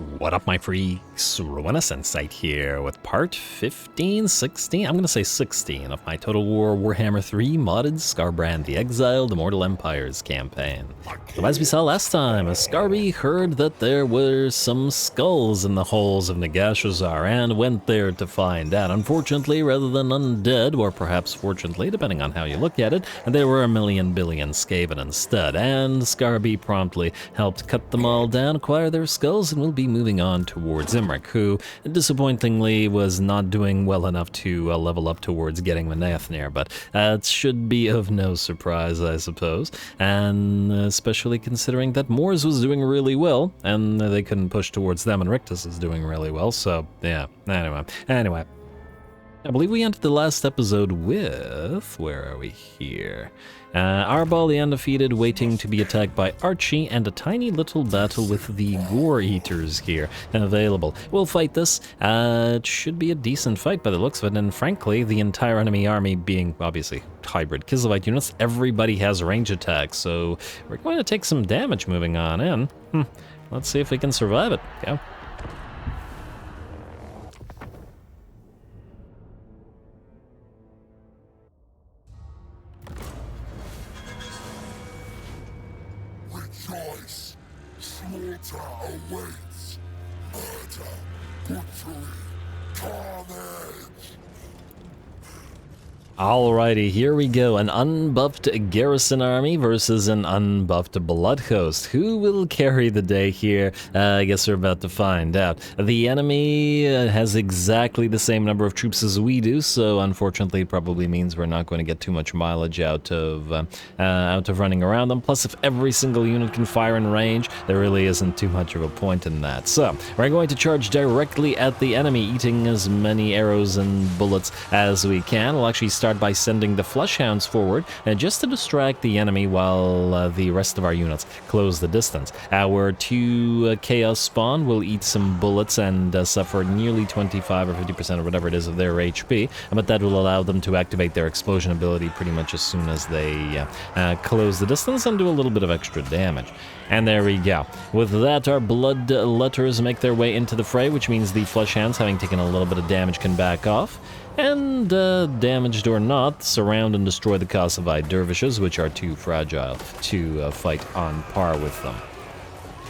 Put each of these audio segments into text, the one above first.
What up, my freaks? RuinusInsight here with part 15, 16, I'm gonna say 16 of my Total War Warhammer 3 modded Skarbrand the Exiled Immortal Empires campaign. So as we saw last time, Skarby heard that there were some skulls in the halls of Nagashazar and went there to find out. Unfortunately, rather than undead, or perhaps fortunately, depending on how you look at it, there were a million billion Skaven instead, and Skarby promptly helped cut them all down, acquire their skulls, and will be moving on towards Imric, who disappointingly was not doing well enough to level up towards getting Manathnir, but that should be of no surprise, I suppose, and especially considering that Moors was doing really well, and they couldn't push towards them, and Rictus is doing really well, so yeah, anyway. I believe we ended the last episode with... where are we here? Arbol the Undefeated waiting to be attacked by Archie, and a tiny little battle with the Gore Eaters here available. We'll fight this. It should be a decent fight by the looks of it, and frankly, the entire enemy army being, obviously, hybrid Kislevite units, everybody has range attacks, so we're going to take some damage moving on in. Let's see if we can survive it. Go. Rejoice! Slaughter awaits! Murder, butchery, carnage! Alrighty, here we go. An unbuffed garrison army versus an unbuffed blood host. Who will carry the day here? I guess we're about to find out. The enemy has exactly the same number of troops as we do, so unfortunately it probably means we're not going to get too much mileage out of running around them. Plus, if every single unit can fire in range, there really isn't too much of a point in that. So, we're going to charge directly at the enemy, eating as many arrows and bullets as we can. We'll actually start by sending the Fleshhounds forward, just to distract the enemy while the rest of our units close the distance. Our two Chaos Spawn will eat some bullets and suffer nearly 25 or 50% or whatever it is of their HP, but that will allow them to activate their explosion ability pretty much as soon as they close the distance and do a little bit of extra damage. And there we go. With that, our bloodletters make their way into the fray, which means the Fleshhounds, having taken a little bit of damage, can back off. And, damaged or not, surround and destroy the Kosovo dervishes, which are too fragile to fight on par with them.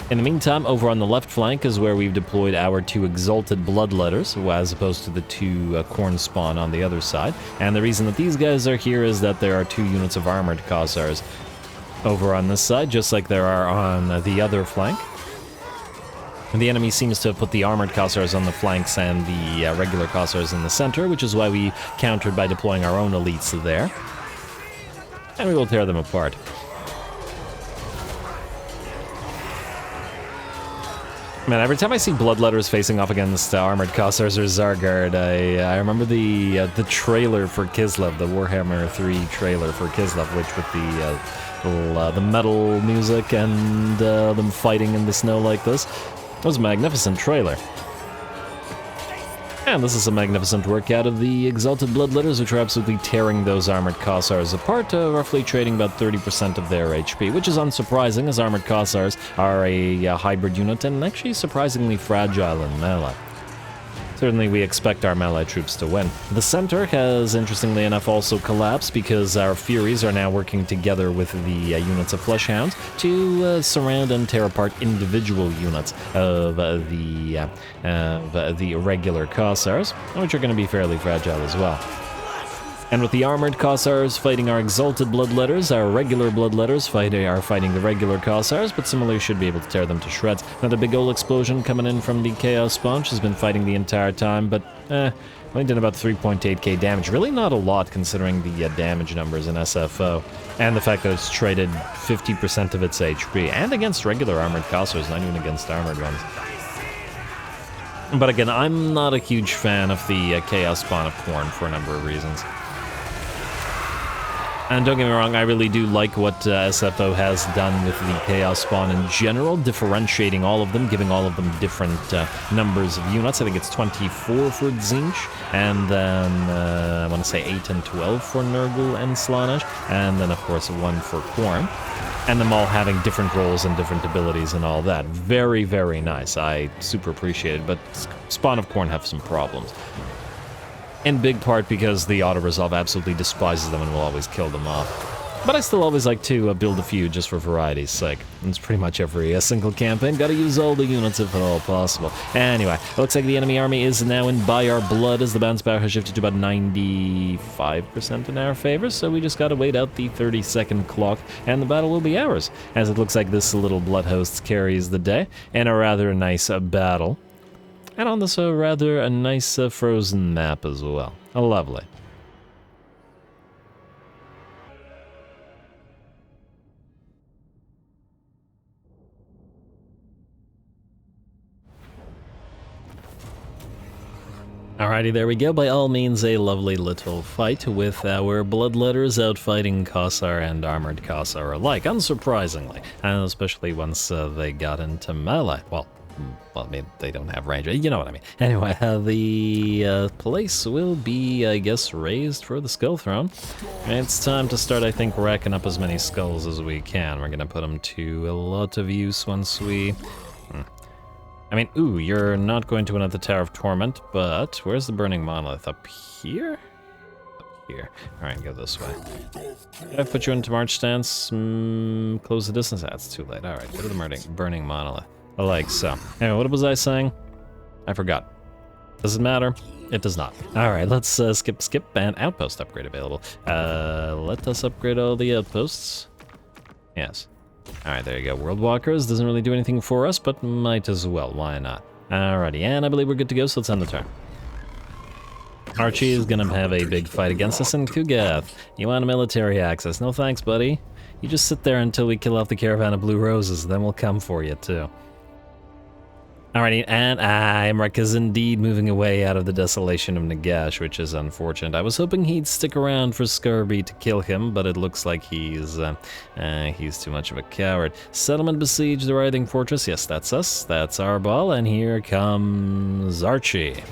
In the meantime, over on the left flank is where we've deployed our two exalted bloodletters, as opposed to the two Khorne spawn on the other side. And the reason that these guys are here is that there are two units of armored Khazars over on this side, just like there are on the other flank. The enemy seems to have put the armored Khazars on the flanks and the regular Khazars in the center, which is why we countered by deploying our own elites there. And we will tear them apart. Man, every time I see bloodletters facing off against armored Khazars or Zargard, I remember the trailer for Kislev, the Warhammer 3 trailer for Kislev, which with the metal music and them fighting in the snow like this. That was a magnificent trailer. And this is a magnificent workout of the Exalted Bloodletters, which are absolutely tearing those armored Khazars apart, roughly trading about 30% of their HP, which is unsurprising, as armored Khazars are a hybrid unit and actually surprisingly fragile in melee. Certainly we expect our melee troops to win. The center has, interestingly enough, also collapsed because our Furies are now working together with the units of Fleshhounds to surround and tear apart individual units of the regular Khazars, which are going to be fairly fragile as well. And with the armored Khazars fighting our exalted bloodletters, our regular bloodletters are fighting the regular Khazars, but similarly should be able to tear them to shreds. Another big old explosion coming in from the Chaos Spawn, which has been fighting the entire time, but only did about 3.8k damage. Really not a lot considering the damage numbers in SFO, and the fact that it's traded 50% of its HP, and against regular armored Khazars, not even against armored ones. But again, I'm not a huge fan of the Chaos Spawn of Khorne for a number of reasons. And don't get me wrong, I really do like what SFO has done with the Chaos Spawn in general, differentiating all of them, giving all of them different numbers of units. I think it's 24 for Tzeentch, and then I want to say 8 and 12 for Nurgle and Slaanesh, and then of course 1 for Khorne. And them all having different roles and different abilities and all that. Very, very nice. I super appreciate it, but Spawn of Khorne have some problems. In big part because the auto-resolve absolutely despises them and will always kill them off. But I still always like to build a few just for variety's sake. It's pretty much every single campaign. Gotta use all the units if at all possible. Anyway, it looks like the enemy army is now in by our blood as the bounce power has shifted to about 95% in our favor. So we just gotta wait out the 30-second clock and the battle will be ours. As it looks like this little blood host carries the day in a rather nice battle. And on this rather nice frozen map as well. Lovely. Alrighty, there we go. By all means, a lovely little fight with our bloodletters out fighting Kossar and armored Kossar alike, unsurprisingly. And especially once they got into melee. Well, I mean, they don't have range. You know what I mean. Anyway, the place will be, I guess, raised for the Skull Throne. And it's time to start, I think, racking up as many skulls as we can. We're going to put them to a lot of use once we... I mean, ooh, you're not going to win at the Tower of Torment, but where's the Burning Monolith? Up here? Up here. Alright, go this way. Did I put you into March stance? Close the distance? That's too late. Alright, go to the Burning Monolith. Like so. Anyway, what was I saying? I forgot. Does it matter? It does not. Alright, let's skip, and outpost upgrade available. Let us upgrade all the outposts. Yes. Alright, there you go. World Walkers doesn't really do anything for us, but might as well. Why not? Alrighty, and I believe we're good to go, so let's end the turn. Archie is gonna have a big fight against us in Kugath. You want military access? No thanks, buddy. You just sit there until we kill off the caravan of blue roses, then we'll come for you, too. Alrighty, and Imrek is indeed moving away out of the desolation of Nagash, which is unfortunate. I was hoping he'd stick around for Skarby to kill him, but it looks like he's too much of a coward. Settlement besieged the Writhing Fortress. Yes, that's us. That's our ball, and here comes Archie.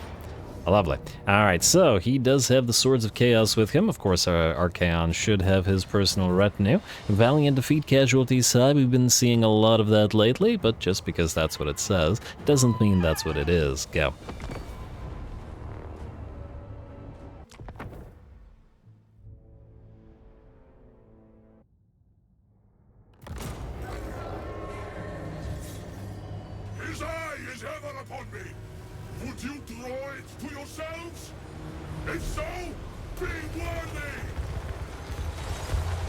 Lovely. Alright, so he does have the Swords of Chaos with him. Of course, Archaon should have his personal retinue. Valiant defeat casualties side, we've been seeing a lot of that lately, but just because that's what it says, doesn't mean that's what it is. Go. His eye is ever upon me. Would you draw it to yourselves? If so, be worthy!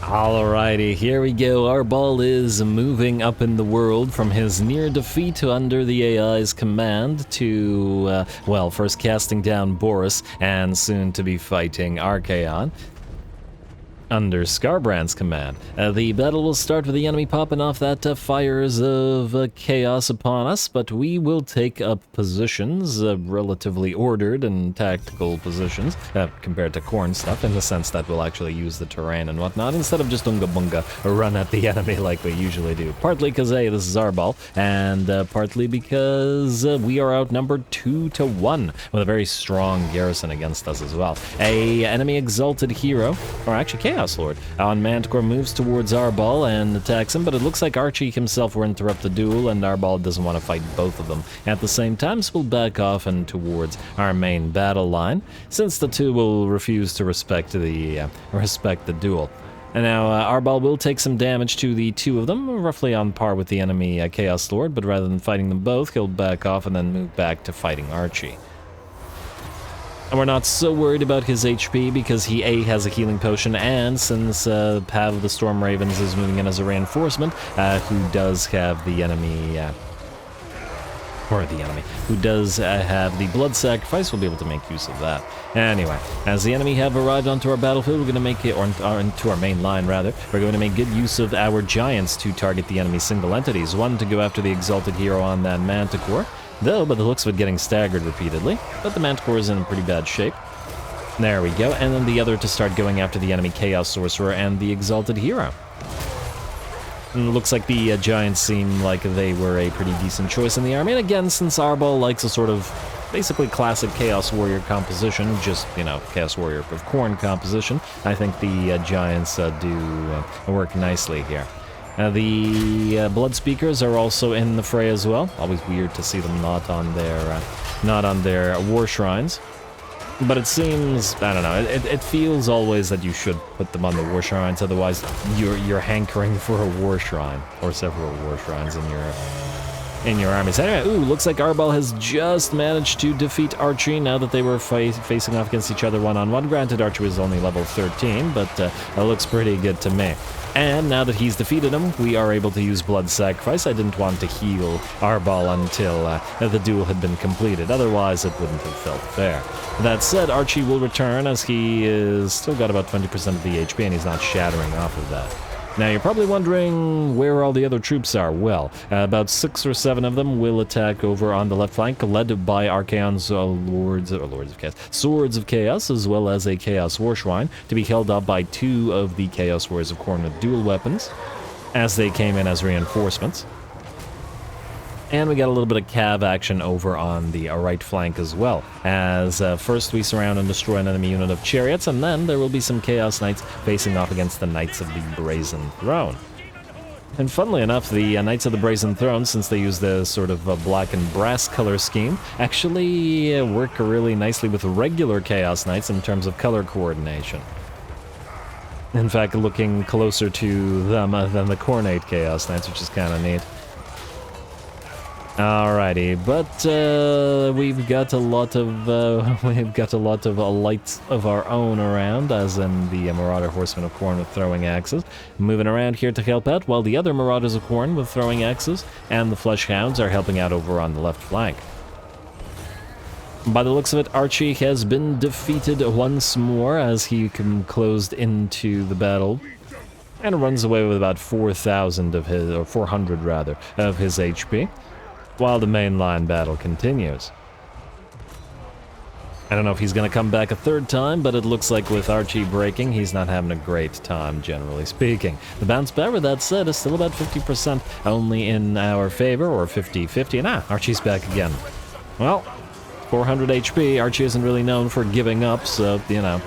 Alrighty, here we go. Our ball is moving up in the world from his near defeat to under the AI's command to, well, first casting down Boris and soon to be fighting Archaon under Skarbrand's command. The battle will start with the enemy popping off that fires of chaos upon us, but we will take up positions, relatively ordered and tactical positions, compared to Khorne stuff, in the sense that we'll actually use the terrain and whatnot, instead of just unga bunga run at the enemy like we usually do. Partly because, hey, this is our ball, and partly because we are outnumbered 2-1, with a very strong garrison against us as well. A enemy exalted hero, or actually Chaos Lord, on Manticore moves towards Arbol and attacks him, but it looks like Archie himself will interrupt the duel, and Arbol doesn't want to fight both of them at the same time, so we'll back off and towards our main battle line, since the two will refuse to respect the duel. And now Arbol will take some damage to the two of them, roughly on par with the enemy Chaos Lord, but rather than fighting them both, he'll back off and then move back to fighting Archie. And we're not so worried about his HP because he A, has a healing potion, and since Pav of the Storm Ravens is moving in as a reinforcement, who does have the enemy, who does have the blood sacrifice, will be able to make use of that. Anyway, as the enemy have arrived onto our battlefield, we're going to make it, or into our main line rather, we're going to make good use of our giants to target the enemy's single entities. One to go after the exalted hero on that Manticore, though by the looks of it getting staggered repeatedly, but the Manticore is in pretty bad shape. There we go, and then the other to start going after the enemy Chaos Sorcerer and the Exalted Hero. And it looks like the Giants seem like they were a pretty decent choice in the army, and again, since Arbol likes a sort of basically classic Chaos Warrior composition, just, you know, Chaos Warrior of Khorne composition, I think the Giants do work nicely here. The Blood Speakers are also in the fray as well. Always weird to see them not on their war shrines. But it seems, I don't know, it feels always that you should put them on the war shrines, otherwise you're hankering for a war shrine, or several war shrines in your armies. Anyway, ooh, looks like Arbol has just managed to defeat Archie now that they were facing off against each other one-on-one. Granted, Archie was only level 13, but it looks pretty good to me. And now that he's defeated him, we are able to use Blood Sacrifice. I didn't want to heal Arbol until the duel had been completed, otherwise it wouldn't have felt fair. That said, Archie will return as he is still got about 20% of the HP and he's not shattering off of that. Now you're probably wondering where all the other troops are. Well, about 6 or 7 of them will attack over on the left flank, led by Archaon's Swords of Chaos, as well as a Chaos War Shrine, to be held up by 2 of the Chaos Warriors of Khorne with dual weapons, as they came in as reinforcements. And we got a little bit of cav action over on the right flank as well, as first we surround and destroy an enemy unit of chariots, and then there will be some Chaos Knights facing off against the Knights of the Brazen Throne. And funnily enough, the Knights of the Brazen Throne, since they use the sort of black and brass color scheme, actually work really nicely with regular Chaos Knights in terms of color coordination. In fact, looking closer to them than the Khornate Chaos Knights, which is kind of neat. Alrighty, but we've got a lot of lights of our own around, as in the Marauder Horsemen of Khorne with throwing axes, moving around here to help out, while the other Marauders of Khorne with throwing axes and the Flesh Hounds are helping out over on the left flank. By the looks of it, Archie has been defeated once more as he closed into the battle and runs away with about 4,000 of his, or 400 rather, of his HP. While the mainline battle continues. I don't know if he's going to come back a third time, but it looks like with Archie breaking, he's not having a great time, generally speaking. The bounce back, with that said, is still about 50% only in our favor, or 50-50, and Archie's back again. Well, 400 HP, Archie isn't really known for giving up, so, you know.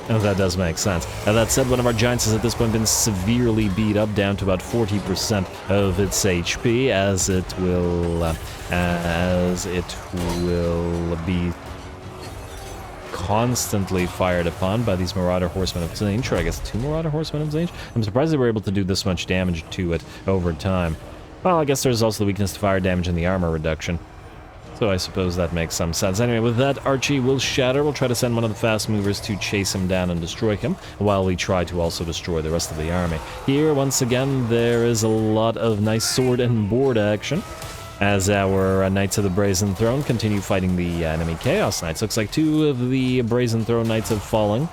That does make sense. That said, one of our Giants has at this point been severely beat up, down to about 40% of its HP, as it will be constantly fired upon by these Marauder Horsemen of Tzeentch, or I guess 2 Marauder Horsemen of Tzeentch. I'm surprised they were able to do this much damage to it over time. Well, I guess there's also the weakness to fire damage and the armor reduction. So I suppose that makes some sense. Anyway, with that, Archie will shatter. We'll try to send one of the fast movers to chase him down and destroy him, while we try to also destroy the rest of the army. Here, once again, there is a lot of nice sword and board action, as our Knights of the Brazen Throne continue fighting the enemy Chaos Knights. Looks like 2 of the Brazen Throne Knights have fallen,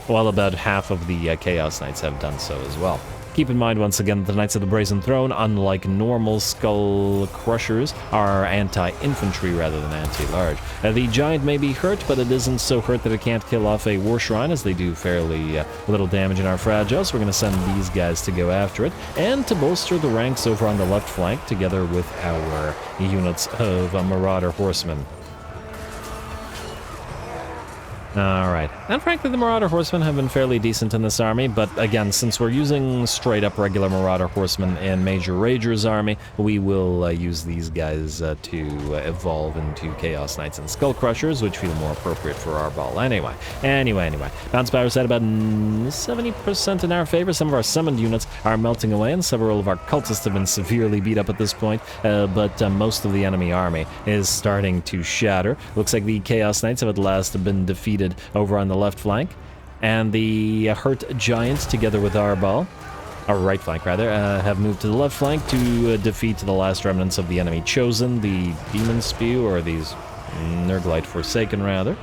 while about half of the Chaos Knights have done so as well. Keep in mind, once again, that the Knights of the Brazen Throne, unlike normal Skull Crushers, are anti-infantry rather than anti-large. The Giant may be hurt, but it isn't so hurt that it can't kill off a War Shrine, as they do fairly little damage in our Fragile, so we're going to send these guys to go after it, and to bolster the ranks over on the left flank, together with our units of Marauder Horsemen. Alright, and frankly the Marauder Horsemen have been fairly decent in this army, but again, since we're using straight up regular Marauder Horsemen in Major Rager's army, we will use these guys to evolve into Chaos Knights and Skull Crushers, which feel more appropriate for our ball. Anyway. Bounce Power's at about 70% in our favor. Some of our summoned units are melting away, and several of our cultists have been severely beat up at this point, but most of the enemy army is starting to shatter. Looks like the Chaos Knights have at last been defeated over on the left flank, and the hurt Giants, together with Arbol, our right flank rather, have moved to the left flank to defeat the last remnants of the enemy Chosen, the Demon Spew, or these Nurglite Forsaken rather.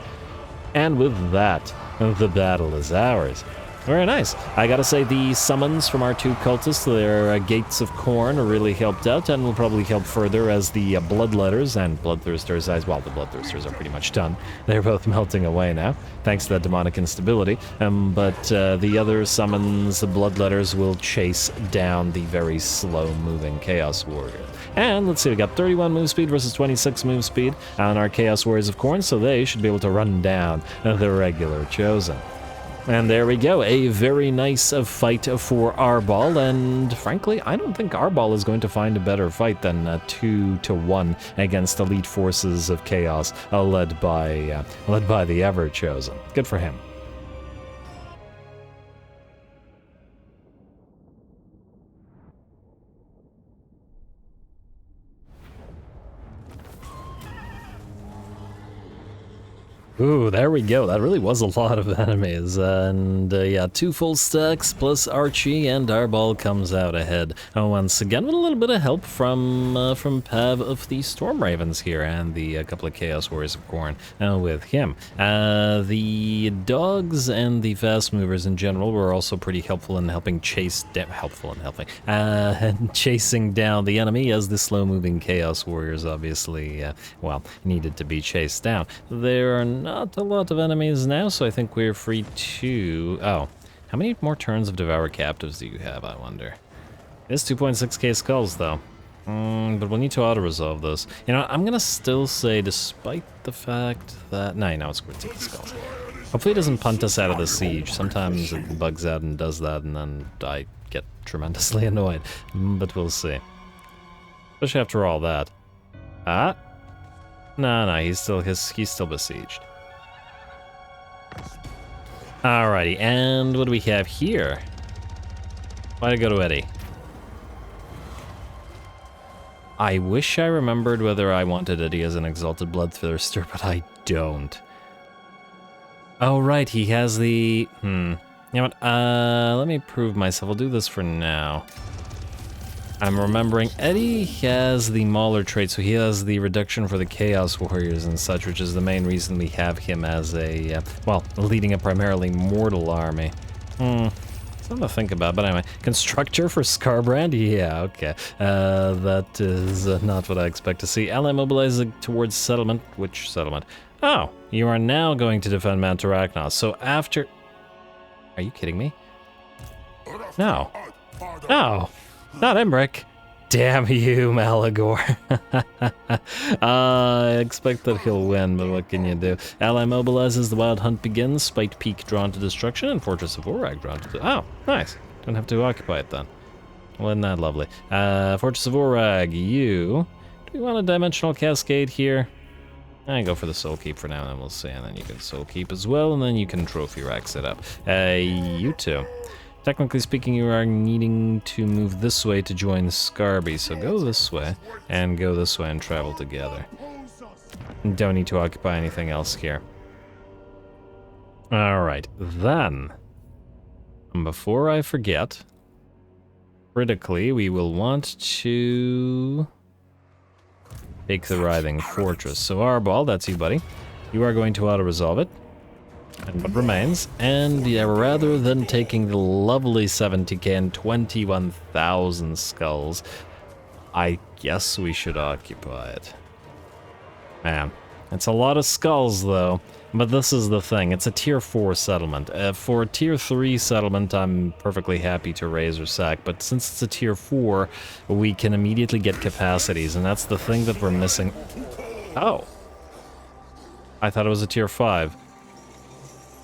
And with that, the battle is ours. Very nice. I gotta say, the summons from our two cultists, their Gates of Khorne, really helped out and will probably help further as the Bloodletters and Bloodthirsters, as well, the Bloodthirsters are pretty much done. They're both melting away now, thanks to that demonic instability. But the other summons, the Bloodletters, will chase down the very slow-moving Chaos Warrior. And let's see, we got 31 move speed versus 26 move speed on our Chaos Warriors of Khorne, so they should be able to run down the regular Chosen. And there we go, a very nice fight for Arbol, and frankly, I don't think Arbol is going to find a better fight than 2-1 against elite forces of chaos, led by the Everchosen. Good for him. Ooh, there we go. That really was a lot of enemies. And yeah, 2 full stacks plus Archie, and Arbol comes out ahead. Once again, with a little bit of help from Pav of the Storm Ravens here, and the couple of Chaos Warriors of Khorne with him. The dogs and the fast movers in general were also pretty helpful in helping chase chasing down the enemy, as the slow-moving Chaos Warriors obviously, well, needed to be chased down. There are not a lot of enemies now, so I think we're free to... Oh, how many more turns of Devour Captives do you have, I wonder? It's 2.6k skulls, though. But we'll need to auto-resolve this. You know, I'm gonna still say, despite the fact that... No, it's worth taking skulls. Hopefully it doesn't punt us out of the siege. Sometimes it bugs out and does that, and then I get tremendously annoyed. But we'll see. Especially after all that. Ah? No, he's still besieged. Alrighty, and what do we have here? Why'd I go to Eddie? I wish I remembered whether I wanted Eddie as an exalted bloodthirster, but I don't. Oh right, he has the... You know what, let me prove myself. I'll do this for now. I'm remembering Eddie has the Mauler trait, so he has the reduction for the Chaos Warriors and such, which is the main reason we have him as a, well, leading a primarily mortal army. Something to think about, but anyway. Constructor for Skarbrand? Yeah, okay. That is not what I expect to see. Ally mobilizing towards settlement. Which settlement? Oh, you are now going to defend Mount Arachnos. So after... Are you kidding me? No. No. Not Emmerich. Damn you, Malagor. I expect that he'll win, but what can you do? Ally mobilizes, the Wild Hunt begins, Spite Peak drawn to destruction, and Fortress of Orag drawn to... Oh, nice. Don't have to occupy it then. Well, isn't that lovely? Fortress of Orag, you... Do we want a Dimensional Cascade here? I go for the Soul Keep for now, and then we'll see. And then you can Soul Keep as well, and then you can Trophy Rax it up. You two. Technically speaking, you are needing to move this way to join Skarby, so go this way, and go this way and travel together. Don't need to occupy anything else here. Alright, then, before I forget, critically, we will want to take the Writhing Fortress. So Arbol, that's you, buddy. You are going to auto-resolve it. And what remains, and yeah, rather than taking the lovely 70k and 21,000 skulls, I guess we should occupy it. Man, it's a lot of skulls though, but this is the thing, it's a tier 4 settlement. For a tier 3 settlement, I'm perfectly happy to raise or sack, but since it's a tier 4, we can immediately get capacities, and that's the thing that we're missing. Oh. I thought it was a tier 5.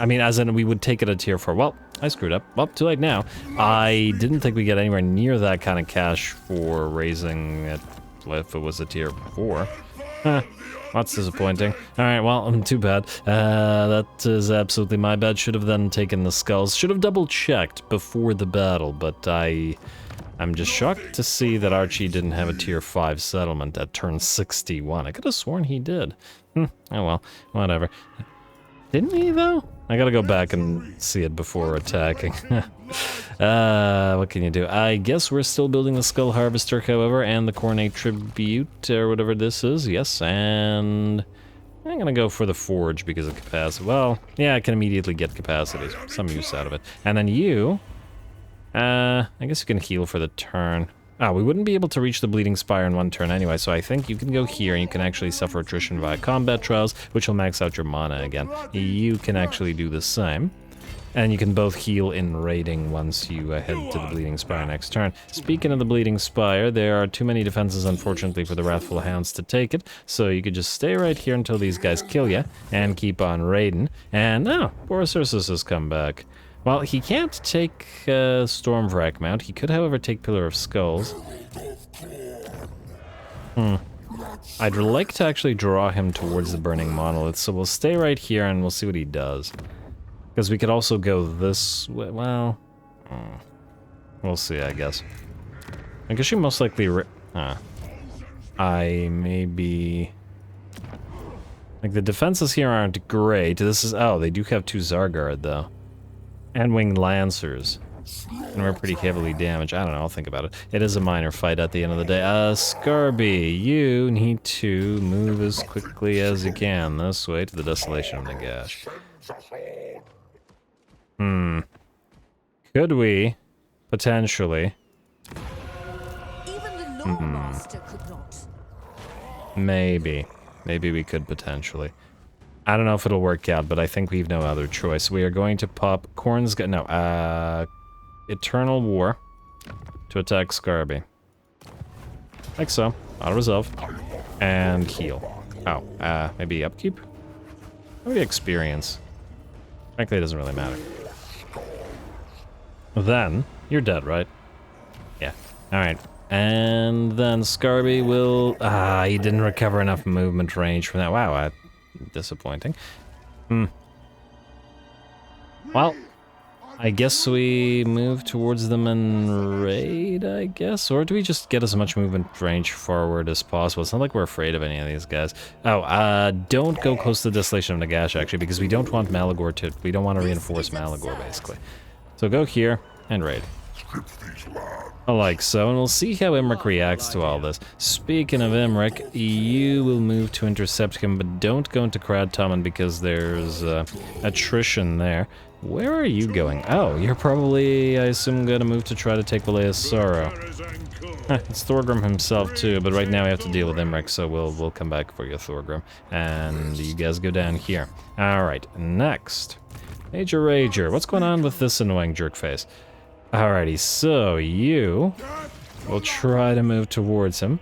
I mean, as in, we would take it a tier 4. Well, I screwed up. Well, too late now. I didn't think we'd get anywhere near that kind of cash for raising it if it was a tier 4. Huh, that's disappointing. Alright, well, too bad. That is absolutely my bad. Should have then taken the skulls. Should have double-checked before the battle, but I'm just shocked to see that Archie didn't have a tier 5 settlement at turn 61. I could have sworn he did. Oh well, whatever. Didn't he, though? I gotta go back and see it before attacking. What can you do? I guess we're still building the Skull Harvester, however, and the Khorne Tribute, or whatever this is. Yes, and... I'm gonna go for the forge because of capacity. Well, yeah, I can immediately get capacity, some use out of it. And then you, I guess you can heal for the turn. Ah, we wouldn't be able to reach the Bleeding Spire in one turn anyway, so I think you can go here and you can actually suffer attrition via combat trials, which will max out your mana again. You can actually do the same. And you can both heal in raiding once you head to the Bleeding Spire next turn. Speaking of the Bleeding Spire, there are too many defenses, unfortunately, for the Wrathful Hounds to take it. So you could just stay right here until these guys kill you and keep on raiding. And, oh, Boris has come back. Well, he can't take Stormwrack Mount. He could, however, take Pillar of Skulls. I'd like to actually draw him towards the Burning Monolith, so we'll stay right here and we'll see what he does. Because we could also go this way. Well, we'll see, I guess. I guess you most likely... I maybe... Like, the defenses here aren't great. This is... Oh, they do have 2 Zargard, though. And Winged Lancers. And we're pretty heavily damaged. I don't know, I'll think about it. It is a minor fight at the end of the day. Skarby, you need to move as quickly as you can this way to the Desolation of Nagash. Could we, potentially... Even the Lawmaster could not. Maybe. Maybe we could potentially. I don't know if it'll work out, but I think we've no other choice. We are going to pop Khorne's... No, Eternal War to attack Skarby. Like so. Auto resolve. And heal. Oh, maybe upkeep? Maybe experience. Frankly, it doesn't really matter. Then, you're dead, right? Yeah. Alright. And then Skarby will... he didn't recover enough movement range from that. Wow, disappointing. Well, I guess we move towards them and raid, I guess? Or do we just get as much movement range forward as possible? It's not like we're afraid of any of these guys. Oh, don't go close to the Desolation of Nagash, actually, because we don't want Malagor to... We don't want to reinforce Malagor, basically. So go here and raid. Like so, and we'll see how Imric reacts to all this. Speaking of Imric, you will move to intercept him, but don't go into Kradtommen because there's attrition there. Where are you going? Oh, you're probably, I assume, gonna move to try to take Valea's Sorrow. It's Thorgrim himself too, but right now we have to deal with Imric, so we'll come back for you, Thorgrim. And you guys go down here. Alright, next. Major Rager. What's going on with this annoying jerkface? Alrighty, so you will try to move towards him.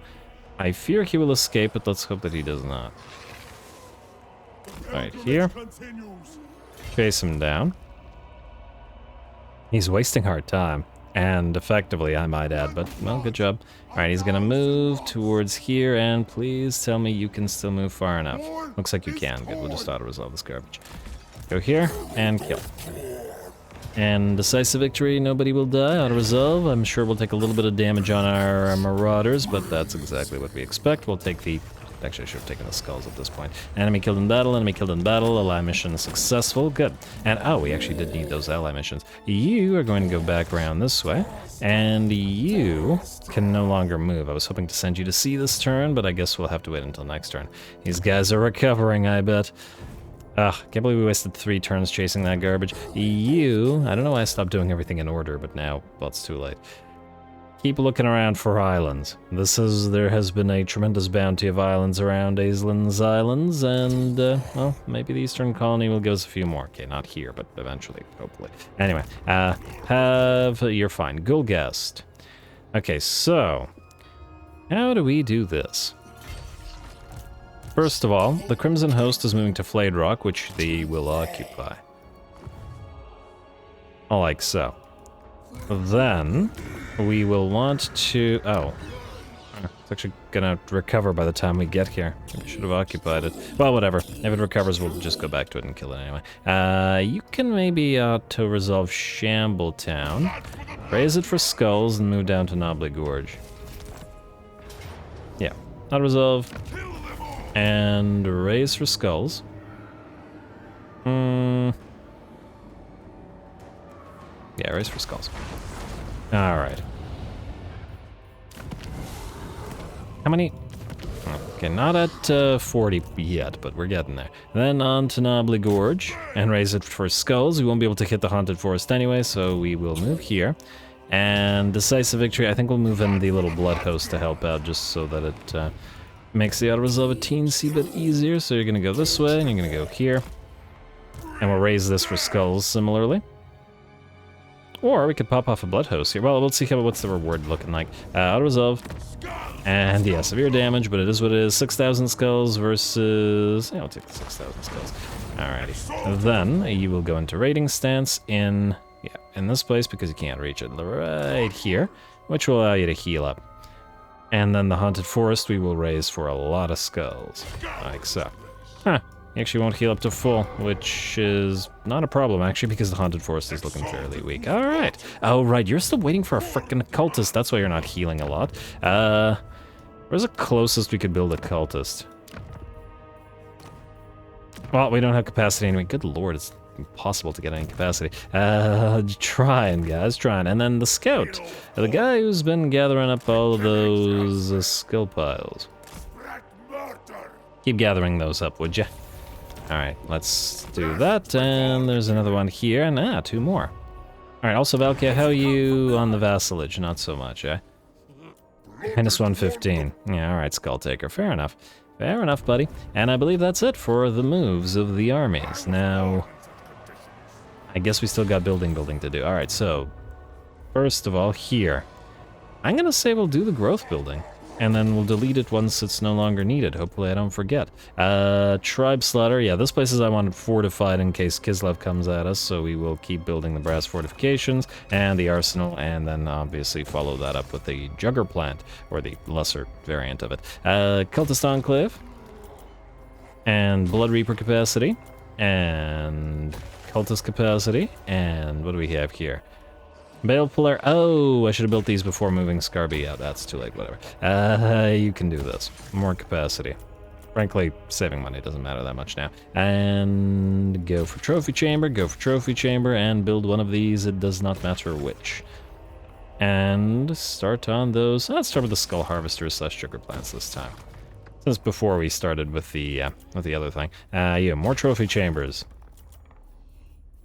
I fear he will escape, but let's hope that he does not. Right here. Chase him down. He's wasting our time. And effectively, I might add, but, well, good job. Alright, he's gonna move towards here, and please tell me you can still move far enough. Looks like you can. Good, we'll just auto-resolve this garbage. Go here, and kill. And decisive victory, nobody will die, auto-resolve. I'm sure we'll take a little bit of damage on our marauders, but that's exactly what we expect. We'll take the... Actually, I should have taken the skulls at this point. Enemy killed in battle, enemy killed in battle, ally mission successful, good. And, oh, we actually did need those ally missions. You are going to go back around this way, and you can no longer move. I was hoping to send you to sea this turn, but I guess we'll have to wait until next turn. These guys are recovering, I bet. Ugh, can't believe we wasted 3 turns chasing that garbage. You, I don't know why I stopped doing everything in order, but now, well, it's too late. Keep looking around for islands. There has been a tremendous bounty of islands around Aislin's Islands, and, well, maybe the Eastern Colony will give us a few more. Okay, not here, but eventually, hopefully. Anyway, you're fine. Gulgast. Okay, so, how do we do this? First of all, the Crimson Host is moving to Flayed Rock, which they will occupy. Like so. Then, we will want to... Oh. It's actually gonna recover by the time we get here. We should have occupied it. Well, whatever. If it recovers, we'll just go back to it and kill it anyway. You can maybe auto-resolve Shambletown, raise it for skulls, and move down to Nobley Gorge. Yeah. Auto-resolve. And raise for skulls. Yeah, raise for skulls. Alright. How many Okay, not at 40 yet, but we're getting there. Then on to Nobly Gorge and raise it for skulls. We won't be able to hit the Haunted Forest anyway, so we will move here. And Decisive Victory, I think we'll move in the little Blood Host to help out, just so that it makes the auto-resolve a teensy bit easier. So you're going to go this way, and you're going to go here. And we'll raise this for skulls similarly. Or we could pop off a Blood Host here. Well, let's see what's the reward looking like. Auto-resolve. And yeah, severe damage, but it is what it is. 6,000 skulls versus... Yeah, I'll take the 6,000 skulls. Alrighty. Then you will go into raiding stance in this place because you can't reach it. Right here, which will allow you to heal up. And then the Haunted Forest we will raise for a lot of skulls, like so. Huh. You actually won't heal up to full, which is not a problem, actually, because the Haunted Forest is looking fairly weak. Alright. Oh, right, you're still waiting for a frickin' cultist. That's why you're not healing a lot. Where's the closest we could build a cultist? Well, we don't have capacity anyway. Good lord, it's impossible to get any capacity. Trying, guys, trying. And then the scout. The guy who's been gathering up all of those skill piles. Keep gathering those up, would ya? Alright, let's do that, and there's another one here, and two more. Alright, also Valkia, how are you on the vassalage? Not so much, eh? Minus 115. Yeah, alright, Skull Taker, fair enough. Fair enough, buddy. And I believe that's it for the moves of the armies. Now, I guess we still got building to do. Alright, so, first of all, here. I'm gonna say we'll do the growth building. And then we'll delete it once it's no longer needed. Hopefully I don't forget. Tribe Slaughter. Yeah, this place is I wanted fortified in case Kislev comes at us, so we will keep building the brass fortifications and the arsenal, and then obviously follow that up with the Jugger Plant, or the lesser variant of it. Cultist Enclave. And Blood Reaper capacity. And Cultist capacity. And what do we have here? Bale Puller. Oh, I should have built these before moving Skarby out. That's too late, whatever. You can do this. More capacity. Frankly, saving money doesn't matter that much now. And go for Trophy Chamber, and build one of these. It does not matter which. And start on those. Let's start with the Skull Harvesters / Sugar Plants this time. Since before we started with the other thing. Yeah, more Trophy Chambers.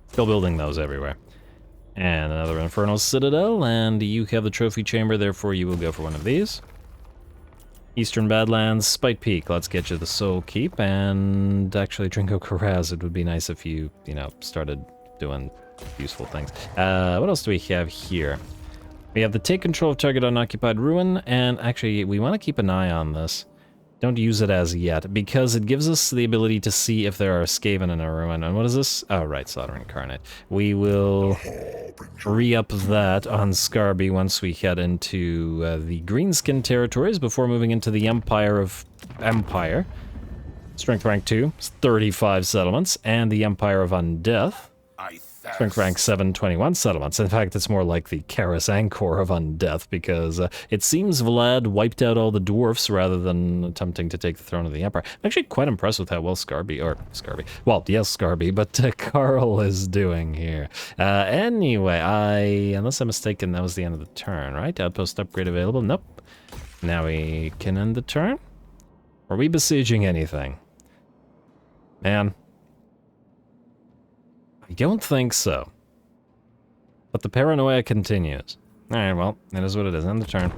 Still building those everywhere. And another Infernal Citadel, and you have the Trophy Chamber, therefore you will go for one of these. Eastern Badlands, Spite Peak, let's get you the Soul Keep, and actually Drinko Karaz, it would be nice if you started doing useful things. What else do we have here? We have the Take Control of Target Unoccupied Ruin, and actually we want to keep an eye on this. Don't use it as yet, because it gives us the ability to see if there are Skaven in a ruin. And what is this? Oh, right, Slaughter Incarnate. We will re-up that on Skarby once we head into the Greenskin territories before moving into the Empire of Empire. Strength rank 2, 35 settlements, and the Empire of Undeath. Strength rank 7, 21 settlements. In fact, it's more like the Karas Angkor of Undeath, because it seems Vlad wiped out all the dwarfs rather than attempting to take the throne of the Empire. I'm actually quite impressed with how well Skarby, well, yes, Skarby, but Carl is doing here. Anyway, unless I'm mistaken, that was the end of the turn, right? Outpost upgrade available? Nope. Now we can end the turn? Are we besieging anything? Man. I don't think so. But the paranoia continues. Alright, well, it is what it is. End the turn.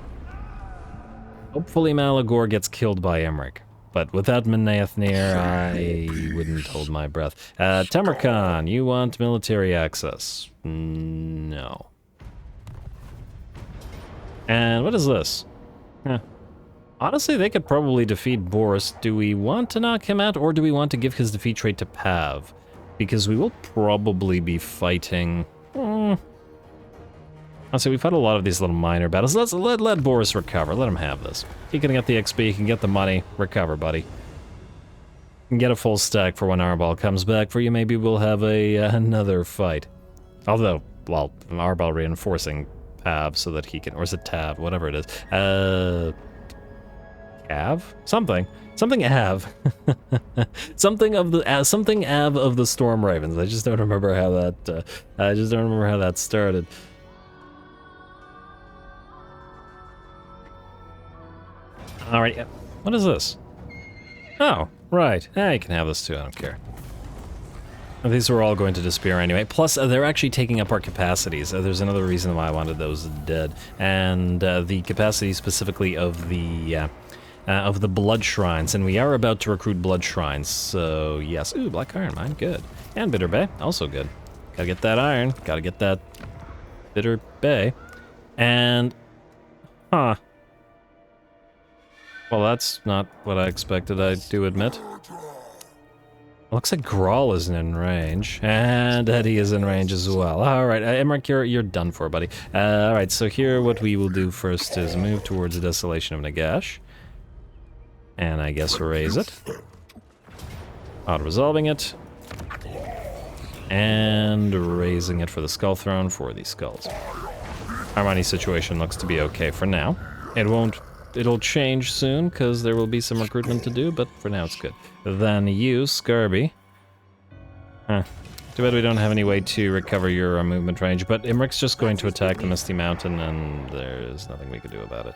Hopefully Malagor gets killed by Emmerich. But without Menaeth near, I wouldn't hold my breath. Temerkhan, you want military access? No. And what is this? Honestly, they could probably defeat Boris. Do we want to knock him out, or do we want to give his defeat trait to Pav? Because we will probably be fighting... I'll say we've had a lot of these little minor battles. Let Boris recover. Let him have this. He can get the XP, he can get the money. Recover, buddy. You can get a full stack for when Arbal comes back for you. Maybe we'll have another fight. Although, well, Arbal reinforcing Pav so that he can... Or is it Tav? Whatever it is. Av? Something Av. something Av of the Storm Ravens. I just don't remember how that started. Alright, What is this? Oh, right. You can have this too, I don't care. These were all going to disappear anyway. Plus, they're actually taking up our capacities. There's another reason why I wanted those dead. And the capacity specifically of the blood shrines. And we are about to recruit blood shrines, so yes. Ooh, black iron mine, good. And bitter bay, also good. Gotta get that iron, gotta get that bitter bay. And, well, that's not what I expected, I do admit. Looks like Grawl isn't in range, and Eddie is in range as well. Alright, Emmerich, you're done for, buddy. Alright, so here what we will do first is move towards the Desolation of Nagash. And I guess raise it. Auto-resolving it. And raising it for the Skull Throne for the skulls. Armani's situation looks to be okay for now. It'll change soon, because there will be some recruitment to do, but for now it's good. Then you, Skarby. Too bad we don't have any way to recover your movement range, but Imric's just going to attack the Misty Mountain, and there's nothing we can do about it.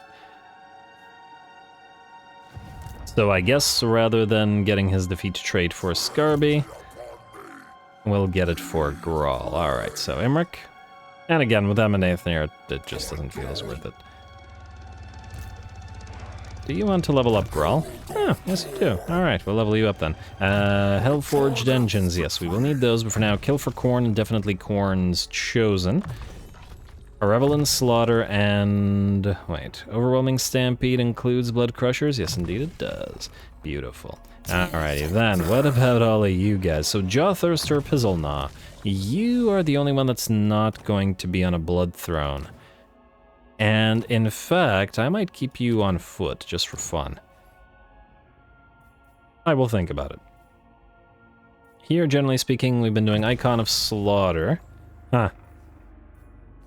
So I guess, rather than getting his defeat trait for Skarby, we'll get it for Grawl. Alright, so Imric. And again, with Emanathnir, it just doesn't feel as worth it. Do you want to level up Grawl? Oh, yes you do. Alright, we'll level you up then. Hellforged engines, yes, we will need those, but for now, kill for Khorne, and definitely Khorne's chosen. A Revelant Slaughter and... wait, Overwhelming Stampede includes Blood Crushers? Yes, indeed it does. Beautiful. Alrighty then, what about all of you guys? So Jawthirster, Pizzlegnaw, you are the only one that's not going to be on a Blood Throne. And in fact, I might keep you on foot, just for fun. I will think about it. Here, generally speaking, we've been doing Icon of Slaughter.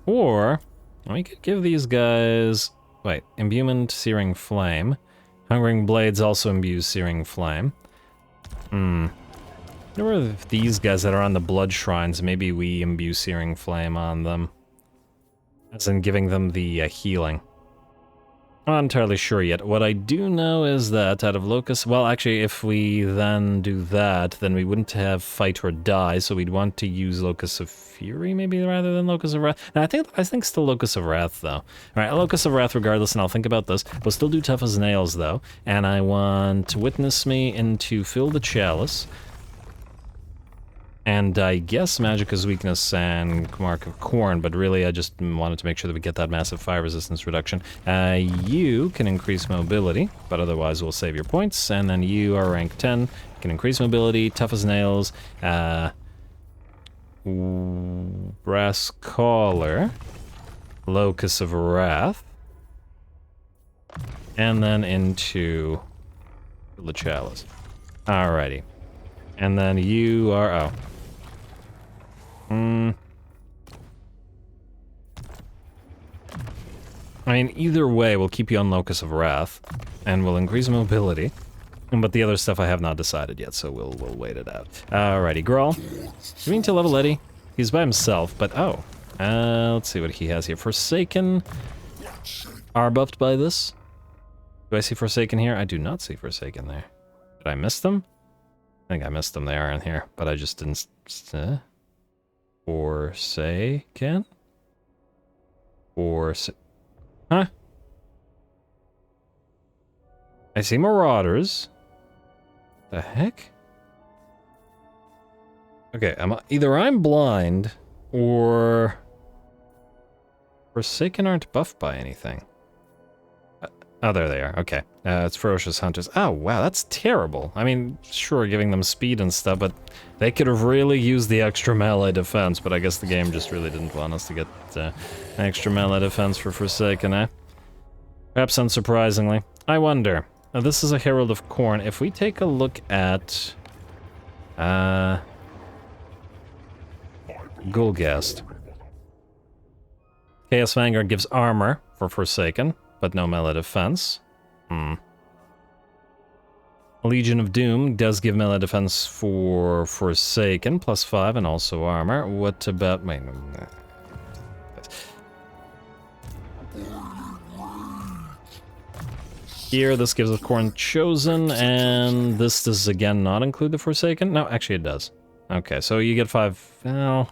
Or, we could give these guys... wait, Imbuement Searing Flame. Hungering Blades also imbues Searing Flame. I wonder if these guys that are on the Blood Shrines, maybe we imbue Searing Flame on them. As in giving them the healing. I'm not entirely sure yet. What I do know is that out of Locus... well, actually, if we then do that, then we wouldn't have Fight or Die, so we'd want to use Locus of Fury, maybe, rather than Locus of Wrath. No, I think still Locus of Wrath, though. Alright, Locus of Wrath regardless, and I'll think about this. We'll still do Tough as Nails, though. And I want Witness Me into Fill the Chalice. And I guess Magicka's Weakness and Mark of Khorne, but really I just wanted to make sure that we get that massive fire resistance reduction. You can increase mobility, but otherwise we'll save your points. And then you are rank 10, you can increase mobility, Tough as Nails, Brass Collar, Locus of Wrath, and then into the Chalice. Alrighty. And then you are... I mean, either way, we'll keep you on Locus of Wrath, and we'll increase mobility. But the other stuff I have not decided yet, so we'll wait it out. Alrighty, Grawl. You mean to level Eddie? He's by himself, but let's see what he has here. Forsaken are buffed by this. Do I see Forsaken here? I do not see Forsaken there. Did I miss them? I think I missed them. They are in here, but I just didn't... Forsaken? Huh? I see Marauders. The heck? Okay, either I'm blind, or... Forsaken aren't buffed by anything. Oh, there they are. Okay. It's Ferocious Hunters. Oh, wow, that's terrible. I mean, sure, giving them speed and stuff, but they could have really used the extra melee defense, but I guess the game just really didn't want us to get extra melee defense for Forsaken, eh? Perhaps unsurprisingly. I wonder. This is a Herald of Khorne. If we take a look at... Gulgast. Chaos Vanguard gives armor for Forsaken, but no melee defense. Legion of Doom does give melee defense for Forsaken, +5, and also armor. What about... wait, here. This gives us Khorne Chosen, and this does again not include the Forsaken? No, actually it does. Okay, so you get 20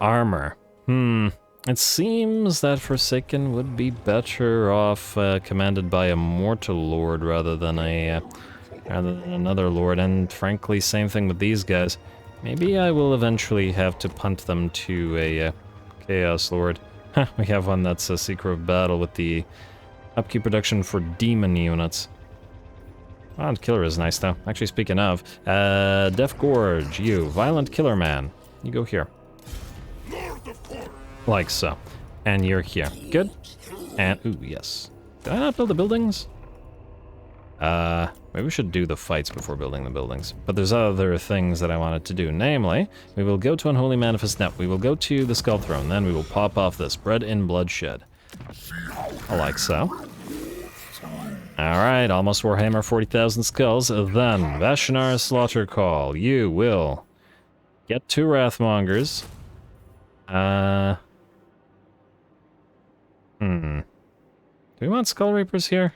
armor. It seems that Forsaken would be better off commanded by a mortal lord rather than another lord, and frankly, same thing with these guys. Maybe I will eventually have to punt them to a Chaos Lord. We have one that's a Seeker of Battle with the upkeep reduction for demon units. Oh, and Killer is nice though. Actually, speaking of, Death Gorge, you, Violent Killer Man. You go here. Like so. And you're here. Good. And, ooh, yes. Did I not build the buildings? Maybe we should do the fights before building the buildings. But there's other things that I wanted to do. Namely, we will go to Unholy Manifest. No, we will go to the Skull Throne. Then we will pop off this Bread in Bloodshed. Like so. Alright, almost Warhammer 40,000 skulls. Then, Vashanar Slaughter Call. You will get 2 Wrathmongers. Do we want Skull Reapers here?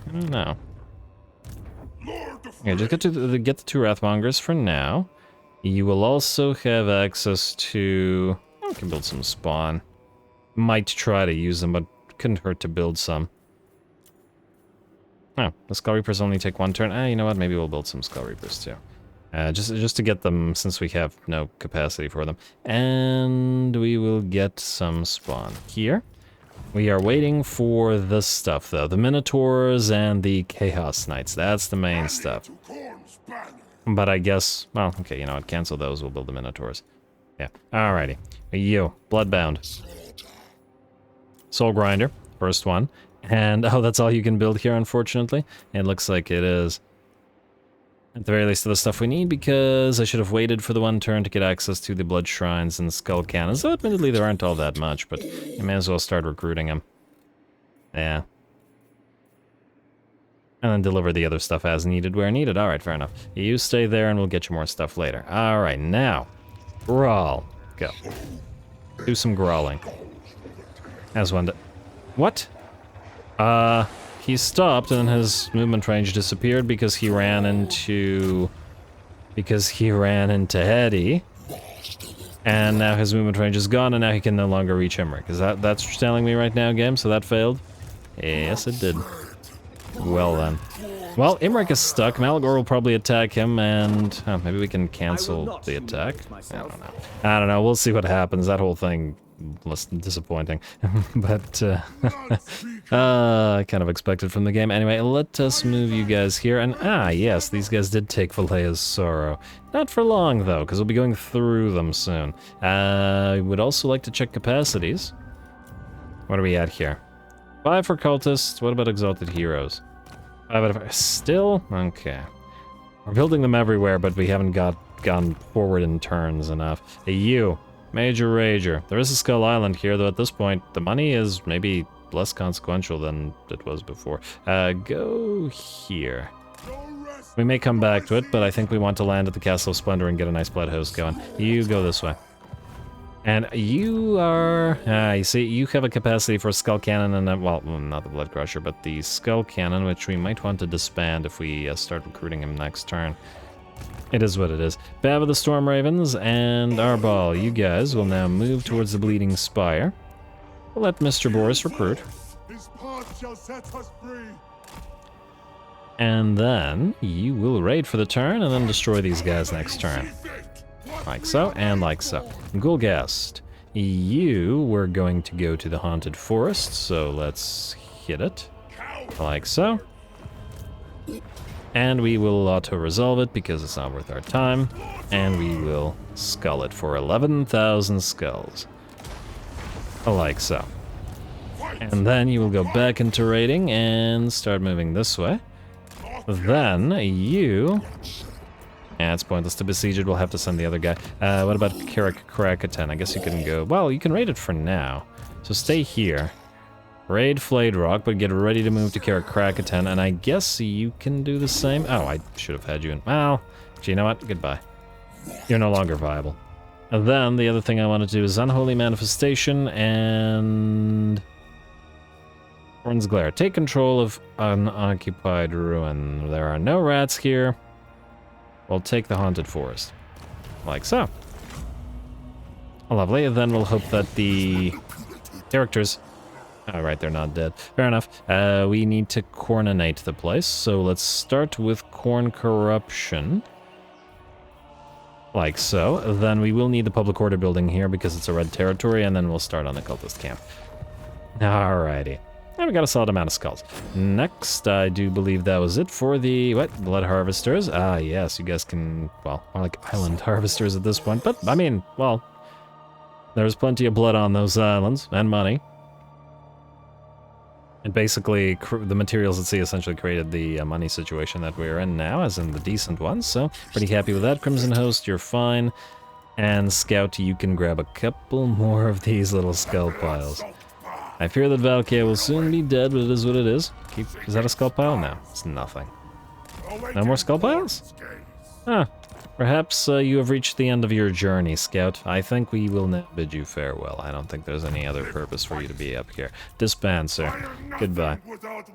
I don't know. Okay, just get the 2 Wrathmongers for now. You will also have access to... I can build some spawn. Might try to use them, but couldn't hurt to build some. Oh, the Skull Reapers only take 1 turn. You know what? Maybe we'll build some Skull Reapers too. Just to get them, since we have no capacity for them. And we will get some spawn here. We are waiting for this stuff, though. The Minotaurs and the Chaos Knights. That's the main stuff. But I guess... Well, okay, you know what? Cancel those. We'll build the Minotaurs. Yeah. Alrighty. You. Bloodbound. Soul Grinder. First one. And, oh, that's all you can build here, unfortunately. It looks like it is. At the very least, the stuff we need, because I should have waited for the 1 turn to get access to the Blood Shrines and Skull Cannons. Though, admittedly, there aren't all that much, but you may as well start recruiting them. Yeah. And then deliver the other stuff as needed, where needed. Alright, fair enough. You stay there, and we'll get you more stuff later. Alright, now. Brawl. Go. Do some brawling. As one... What? He stopped and his movement range disappeared because he ran into... Hetty. And now his movement range is gone and now he can no longer reach Imric. Is that's what you're telling me right now, game? So that failed? Yes, it did. Well then. Well, Imric is stuck. Malagor will probably attack him and... Oh, maybe we can cancel the attack? I don't know. We'll see what happens. That whole thing... less disappointing, but I kind of expected from the game. Anyway, let us move you guys here, and yes, these guys did take Valea's Sorrow. Not for long, though, because we'll be going through them soon. I would also like to check capacities. What are we at here? 5 for Cultists. What about Exalted Heroes? 5 out of... Still? Okay. We're building them everywhere, but we haven't gone forward in turns enough. Hey, you. Major Rager. There is a Skull Island here, though at this point, the money is maybe less consequential than it was before. Go here. We may come back to it, but I think we want to land at the Castle of Splendor and get a nice blood host going. You go this way. And you are... you see, you have a capacity for a Skull Cannon and a, well, not the Blood Crusher, but the Skull Cannon, which we might want to disband if we start recruiting him next turn. It is what it is. Bab of the Storm Ravens and Arbal, you guys will now move towards the Bleeding Spire. We'll let Mr. Boris recruit. His path shall set us free. And then you will raid for the turn and then destroy these guys next turn. Like so, and like so. Gulgast, you were going to go to the Haunted Forest, so let's hit it. Like so. And we will auto-resolve it because it's not worth our time. And we will skull it for 11,000 skulls. Like so. And then you will go back into raiding and start moving this way. Then you... Yeah, it's pointless to besiege it. We'll have to send the other guy. What about Krakatan? I guess you can go... Well, you can raid it for now. So stay here. Raid Flayed Rock, but get ready to move to Krakatan, and I guess you can do the same. Oh, I should have had you in. Well, you know what? Goodbye. You're no longer viable. And then the other thing I want to do is Unholy Manifestation and... Khorne's Glare. Take control of unoccupied ruin. There are no rats here. We'll take the haunted forest. Like so. Lovely. Then we'll hope that the characters... Oh, right, they're not dead. Fair enough. We need to Khorninate the place, so let's start with Khorne Corruption. Like so. Then we will need the public order building here because it's a red territory, and then we'll start on the cultist camp. Alrighty. And we got a solid amount of skulls. Next, I do believe that was it for the, blood harvesters. Ah, yes, you guys can, well, more like island harvesters at this point, but, I mean, well, there's plenty of blood on those islands, and money. And basically, the materials at sea essentially created the money situation that we're in now, as in the decent ones, so pretty happy with that. Crimson Host, you're fine. And Scout, you can grab a couple more of these little skull piles. I fear that Valkyria will soon be dead, but it is what it is. Is that a skull pile? No, it's nothing. No more skull piles? Huh. Perhaps you have reached the end of your journey, Scout. I think we will now bid you farewell. I don't think there's any other purpose for you to be up here. Disband, sir. Goodbye.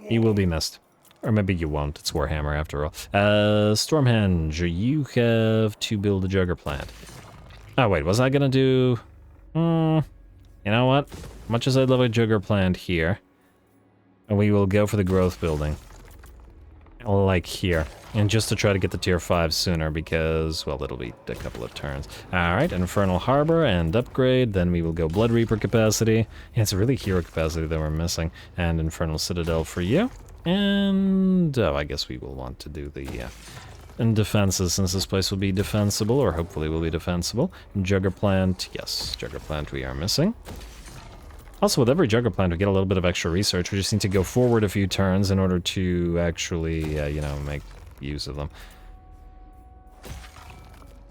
You will be missed. Or maybe you won't. It's Warhammer, after all. Stormhenge, you have to build a Jugger plant. Oh, wait, was I gonna do... You know what? Much as I'd love a Jugger plant here, we will go for the growth building. Like here. And just to try to get the tier 5 sooner because, well, it'll be a couple of turns. Alright, Infernal Harbor and upgrade. Then we will go Blood Reaper capacity. Yeah, it's really hero capacity that we're missing. And Infernal Citadel for you. And, oh, I guess we will want to do the defenses since this place will be defensible, or hopefully will be defensible. Jugger Plant, yes, Jugger Plant we are missing. Also, with every Jugger Plant, we get a little bit of extra research. We just need to go forward a few turns in order to actually, you know, make use of them.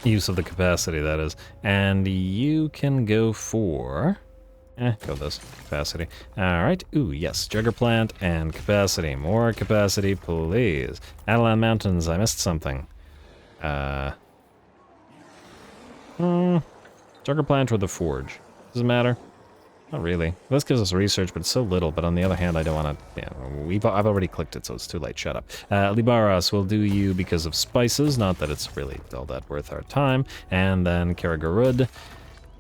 Use of the capacity, that is. And you can go for... go this. Capacity. Alright. Ooh, yes. Jugger Plant and capacity. More capacity, please. Adelan Mountains, I missed something. Jugger Plant or the Forge? Does it matter? Not really. This gives us research, but it's so little. But on the other hand, I don't want to... Yeah, I've already clicked it, so it's too late. Shut up. Libaras will do you because of spices. Not that it's really all that worth our time. And then Karagarud.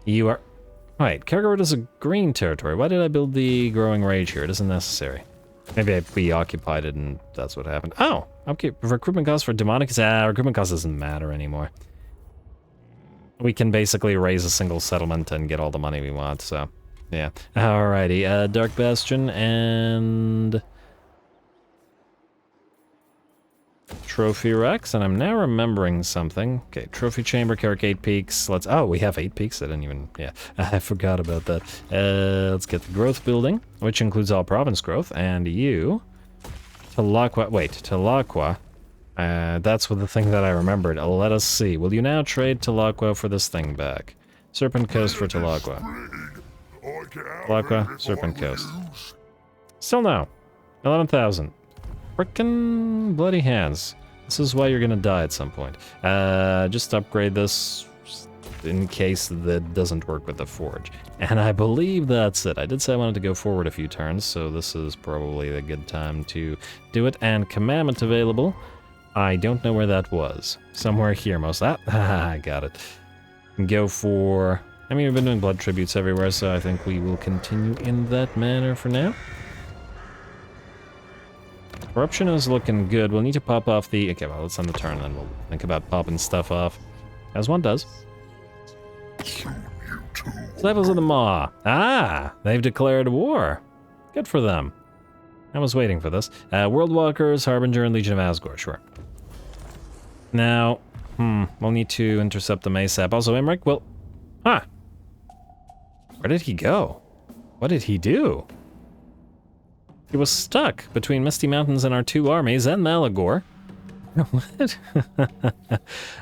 You are... Right, Karagarud is a green territory. Why did I build the Growing Rage here? It isn't necessary. Maybe we occupied it and that's what happened. Oh! Okay, recruitment cost for demonic... recruitment cost doesn't matter anymore. We can basically raise a single settlement and get all the money we want, so... Yeah. Alrighty, Dark Bastion and... Trophy Rex, and I'm now remembering something. Okay, Trophy Chamber, Carrick 8 Peaks. Let's... Oh, we have 8 peaks? I didn't even... Yeah, I forgot about that. Let's get the growth building, which includes all province growth, and you... Talaqua... Wait, Talaqua. That's what the thing that I remembered. Let us see. Will you now trade Talaqua for this thing back? Serpent Coast for Talaqua. Talaqua, Serpent Coast. Still no. 11,000. Frickin' bloody hands. This is why you're gonna die at some point. Just upgrade this in case that doesn't work with the Forge. And I believe that's it. I did say I wanted to go forward a few turns, so this is probably a good time to do it. And commandment available. I don't know where that was. Somewhere here, most... Ah, I got it. Go for... I mean, we've been doing blood tributes everywhere, so I think we will continue in that manner for now. Corruption is looking good. We'll need to pop off the... Okay, well, let's end the turn, then we'll think about popping stuff off. As one does. Disciples of the Maw. Ah! They've declared war. Good for them. I was waiting for this. Worldwalkers, Harbinger, and Legion of Asgore, sure. Now, we'll need to intercept the Maysap. Also, Emmerich, well... Huh. Where did he go? What did he do? He was stuck between Misty Mountains and our 2 armies and Malagor. What?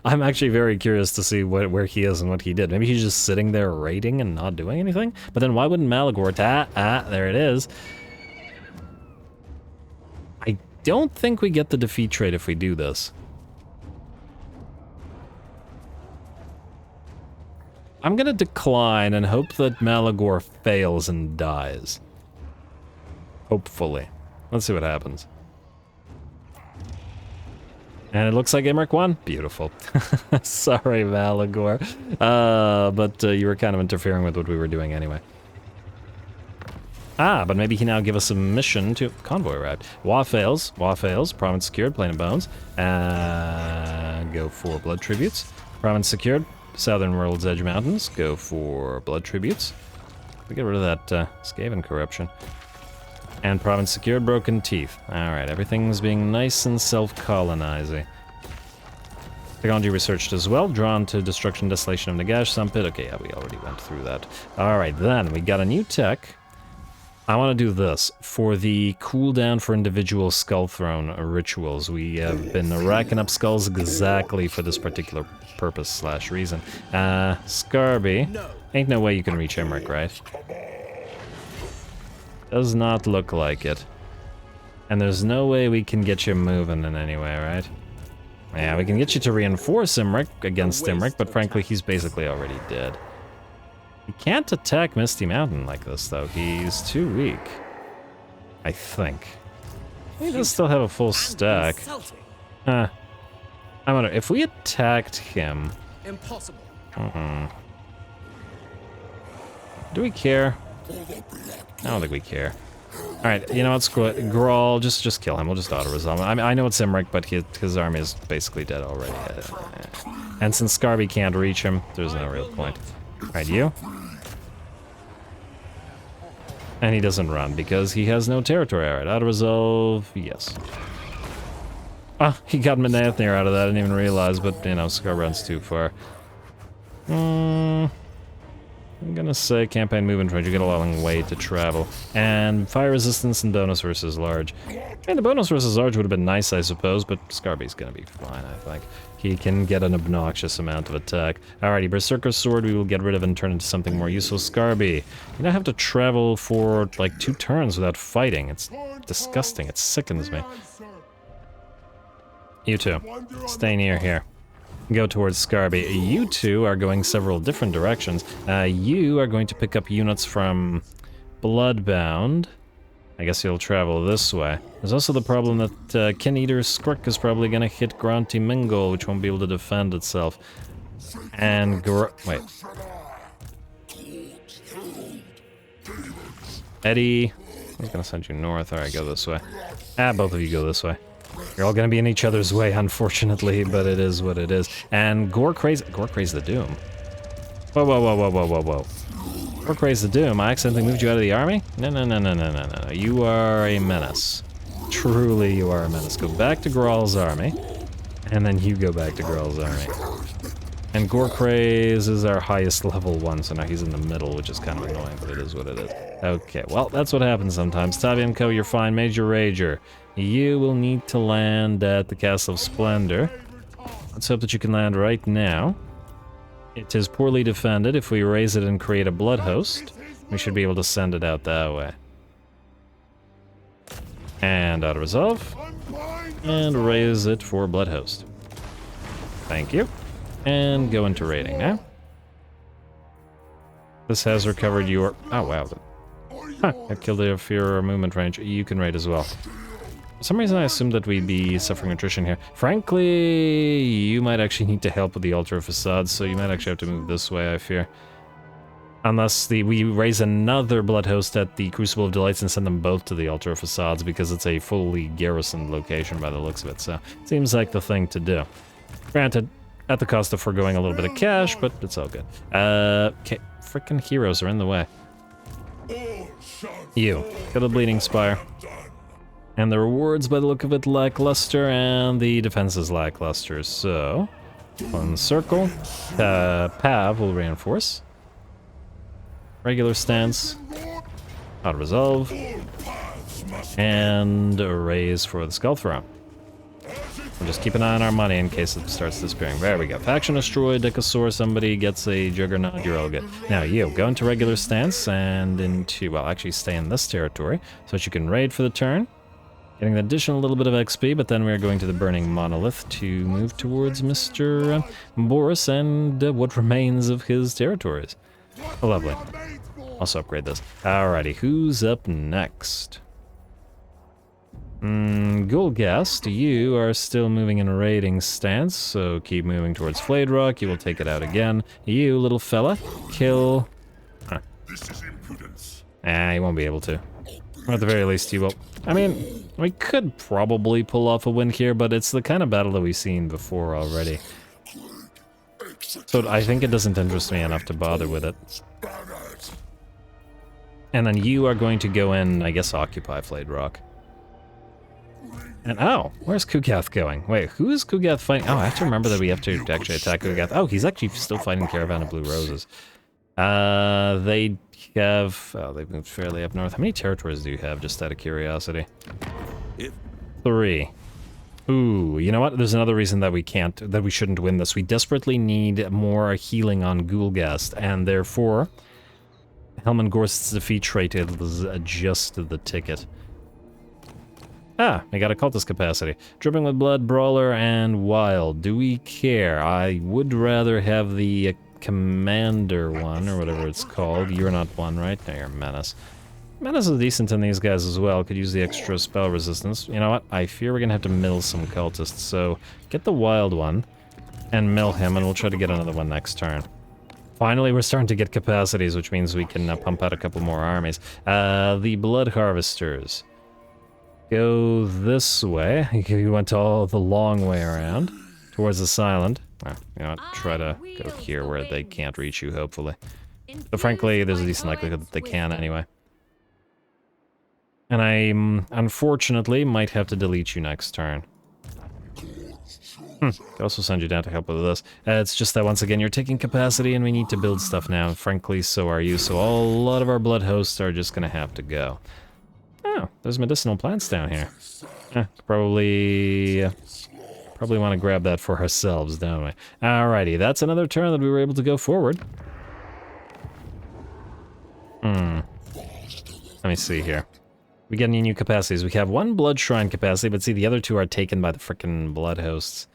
I'm actually very curious to see where he is and what he did. Maybe he's just sitting there raiding and not doing anything? But then why wouldn't Malagor... there it is. I don't think we get the defeat trait if we do this. I'm gonna decline and hope that Malagor fails and dies. Hopefully. Let's see what happens. And it looks like Imric won. Beautiful. Sorry, Valagor. But you were kind of interfering with what we were doing anyway. Ah, but maybe he now give us a mission to... Convoy arrived. Wa fails. Wa fails. Province secured. Plane of Bones. Go for Blood Tributes. Province secured. Southern World's Edge Mountains. Go for Blood Tributes. We get rid of that Skaven corruption. And province secured, Broken Teeth. Alright, everything's being nice and self-colonizing. Technology researched as well. Drawn to Destruction, Desolation of Nagash, Sumpit. Okay, yeah, we already went through that. Alright, then we got a new tech. I want to do this. For the cooldown for individual Skull Throne rituals, we have been racking up skulls exactly for this particular purpose / reason. Skarby. Ain't no way you can reach Imric, right? Does not look like it. And there's no way we can get you moving in any way, right? Yeah, we can get you to reinforce Imric against Imric, but frankly, he's basically already dead. He can't attack Misty Mountain like this, though. He's too weak. I think. He does still have a full stack. I wonder, if we attacked him... Impossible. Do we care? I don't think we care. Alright, you know what, screw it. Grawl, just kill him. We'll just auto-resolve him. I mean, I know it's Imric, but his army is basically dead already. And since Skarby can't reach him, there's no real point. Alright, you? And he doesn't run, because he has no territory. Alright, auto-resolve, yes. Ah, he got Menathir out of that, I didn't even realize, but, you know, Skarbrand's too far. I'm gonna say campaign movement range, you get a long way to travel. And fire resistance and bonus versus large. And the bonus versus large would have been nice, I suppose, but Skarby's gonna be fine, I think. He can get an obnoxious amount of attack. Alrighty, Berserker Sword we will get rid of and turn into something more useful. Skarby, you now have to travel for like 2 turns without fighting. It's disgusting, it sickens me. You two, stay near here. Go towards Skarby. You two are going several different directions. You are going to pick up units from Bloodbound. I guess you'll travel this way. There's also the problem that Kin Eater's Skruk is probably going to hit Granty Mingol, which won't be able to defend itself. And wait. Eddie, I was going to send you north. Alright, go this way. Both of you go this way. You're all gonna be in each other's way, unfortunately, but it is what it is. And Gorecraze the Doom. Whoa, whoa, whoa, whoa, whoa, whoa, whoa. Gorecraze the Doom, I accidentally moved you out of the army? No, no, no, no, no, no, no. You are a menace. Truly, you are a menace. Go back to Graal's army, and then you go back to Graal's army. And Gorecraze is our highest level one, so now he's in the middle, which is kind of annoying, but it is what it is. Okay, well, that's what happens sometimes. Tavianco, you're fine. Major Rager. You will need to land at the Castle of Splendor. Let's hope that you can land right now. It is poorly defended. If we raise it and create a blood host, we should be able to send it out that way. And auto-resolve. And raise it for blood host. Thank you. And go into raiding now. This has recovered your... Oh, wow. Huh, I killed it for your movement range. You can raid as well. For some reason I assumed that we'd be suffering attrition here. Frankly, you might actually need to help with the Altar of Facades, so you might actually have to move this way, I fear. Unless we raise another blood host at the Crucible of Delights and send them both to the Altar of Facades, because it's a fully garrisoned location by the looks of it, so seems like the thing to do. Granted, at the cost of foregoing a little bit of cash, but it's all good. Okay, frickin' heroes are in the way. You, kill the Bleeding Spire. And the rewards, by the look of it, lackluster, and the defense is lackluster, so... One circle. Pav will reinforce. Regular stance. Auto-resolve. And a raise for the Skull Throne. We'll just keep an eye on our money in case it starts disappearing. There we go. Faction destroyed, Decasaur, somebody gets a Juggernaut, you're all good. Now you, go into regular stance and into, well, actually stay in this territory so that you can raid for the turn. Getting an additional little bit of XP, but then we're going to the Burning Monolith to move towards Mr. Boris and what remains of his territories. Oh, lovely. Also upgrade this. Alrighty, who's up next? Ghoulghast, you are still moving in a raiding stance, so keep moving towards Flayed Rock. You will take it out again. You, little fella, kill... Huh. This is impudence. You won't be able to. Or at the very least, you will. I mean, we could probably pull off a win here, but it's the kind of battle that we've seen before already. So I think it doesn't interest me enough to bother with it. And then you are going to go in, I guess, occupy Flayed Rock. And oh, where's Kugath going? Wait, who is Kugath fighting? Oh, I have to remember that we have to actually attack Kugath. Oh, he's actually still fighting Caravan of Blue Roses. They have... Oh, they've moved fairly up north. How many territories do you have, just out of curiosity? 3. Ooh, you know what? There's another reason that we shouldn't win this. We desperately need more healing on Ghoulghast, and therefore, Helmengorst's defeat trait is just the ticket. Ah, I got a cultist capacity. Dripping with Blood, Brawler, and Wild. Do we care? I would rather have the Commander one, or whatever it's called. You're not one, right? No, you're Menace. Menace is decent in these guys as well. Could use the extra spell resistance. You know what? I fear we're gonna have to mill some cultists, so get the Wild one and mill him, and we'll try to get another one next turn. Finally, we're starting to get capacities, which means we can pump out a couple more armies. The Blood Harvesters. Go this way. You went all the long way around towards the Silent. Oh, you know what? Try to go here where they can't reach you, hopefully. But frankly, there's a decent likelihood that they can anyway. And I, unfortunately, might have to delete you next turn. Could also send you down to help with this. It's just that, once again, you're taking capacity and we need to build stuff now. And frankly, so are you. So a lot of our blood hosts are just going to have to go. Oh, there's medicinal plants down here. Probably want to grab that for ourselves, don't we? Alrighty, that's another turn that we were able to go forward. Let me see here. We get any new capacities? We have 1 Blood Shrine capacity, but see, the other 2 are taken by the frickin' Blood Hosts.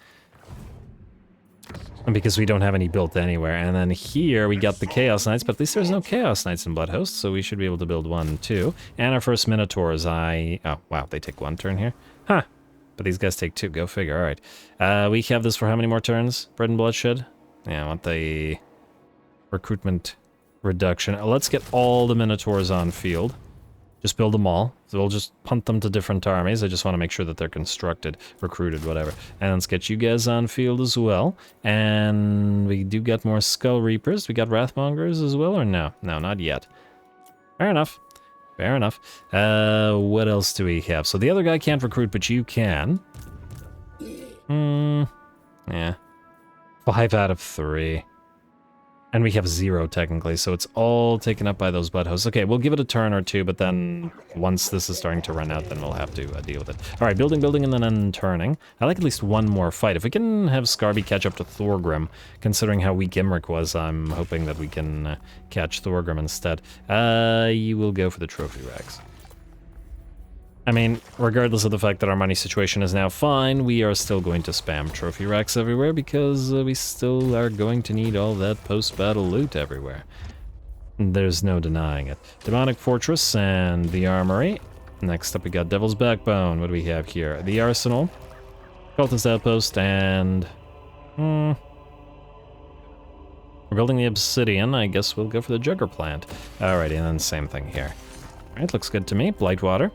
And because we don't have any built anywhere. And then here we got the Chaos Knights, but at least there's no Chaos Knights in Blood Hosts, so we should be able to build 1 too. And our first Minotaurs, oh wow, they take 1 turn here? Huh. But these guys take 2, go figure, alright. We have this for how many more turns? Bread and Bloodshed? Yeah, I want the recruitment reduction. Let's get all the Minotaurs on field. Just build them all. So we'll just punt them to different armies. I just want to make sure that they're constructed, recruited, whatever. And let's get you guys on field as well. And we do get more Skull Reapers. We got Wrathmongers as well, or no? No, not yet. Fair enough. Fair enough. What else do we have? So the other guy can't recruit, but you can. Yeah. 5 out of 3. And we have 0 technically, so it's all taken up by those blood hosts. Okay, we'll give it a turn or 2, but then once this is starting to run out, then we'll have to deal with it. All right, building, and then turning. I like at least 1 more fight. If we can have Skarby catch up to Thorgrim, considering how weak Imric was, I'm hoping that we can catch Thorgrim instead. You will go for the trophy racks. I mean, regardless of the fact that our money situation is now fine, we are still going to spam trophy racks everywhere because we still are going to need all that post-battle loot everywhere. There's no denying it. Demonic Fortress and the Armory. Next up we got Devil's Backbone. What do we have here? The Arsenal, Cultist Outpost, and... We're building the Obsidian. I guess we'll go for the Jugger Plant. Alrighty, and then same thing here. Alright, looks good to me. Blightwater.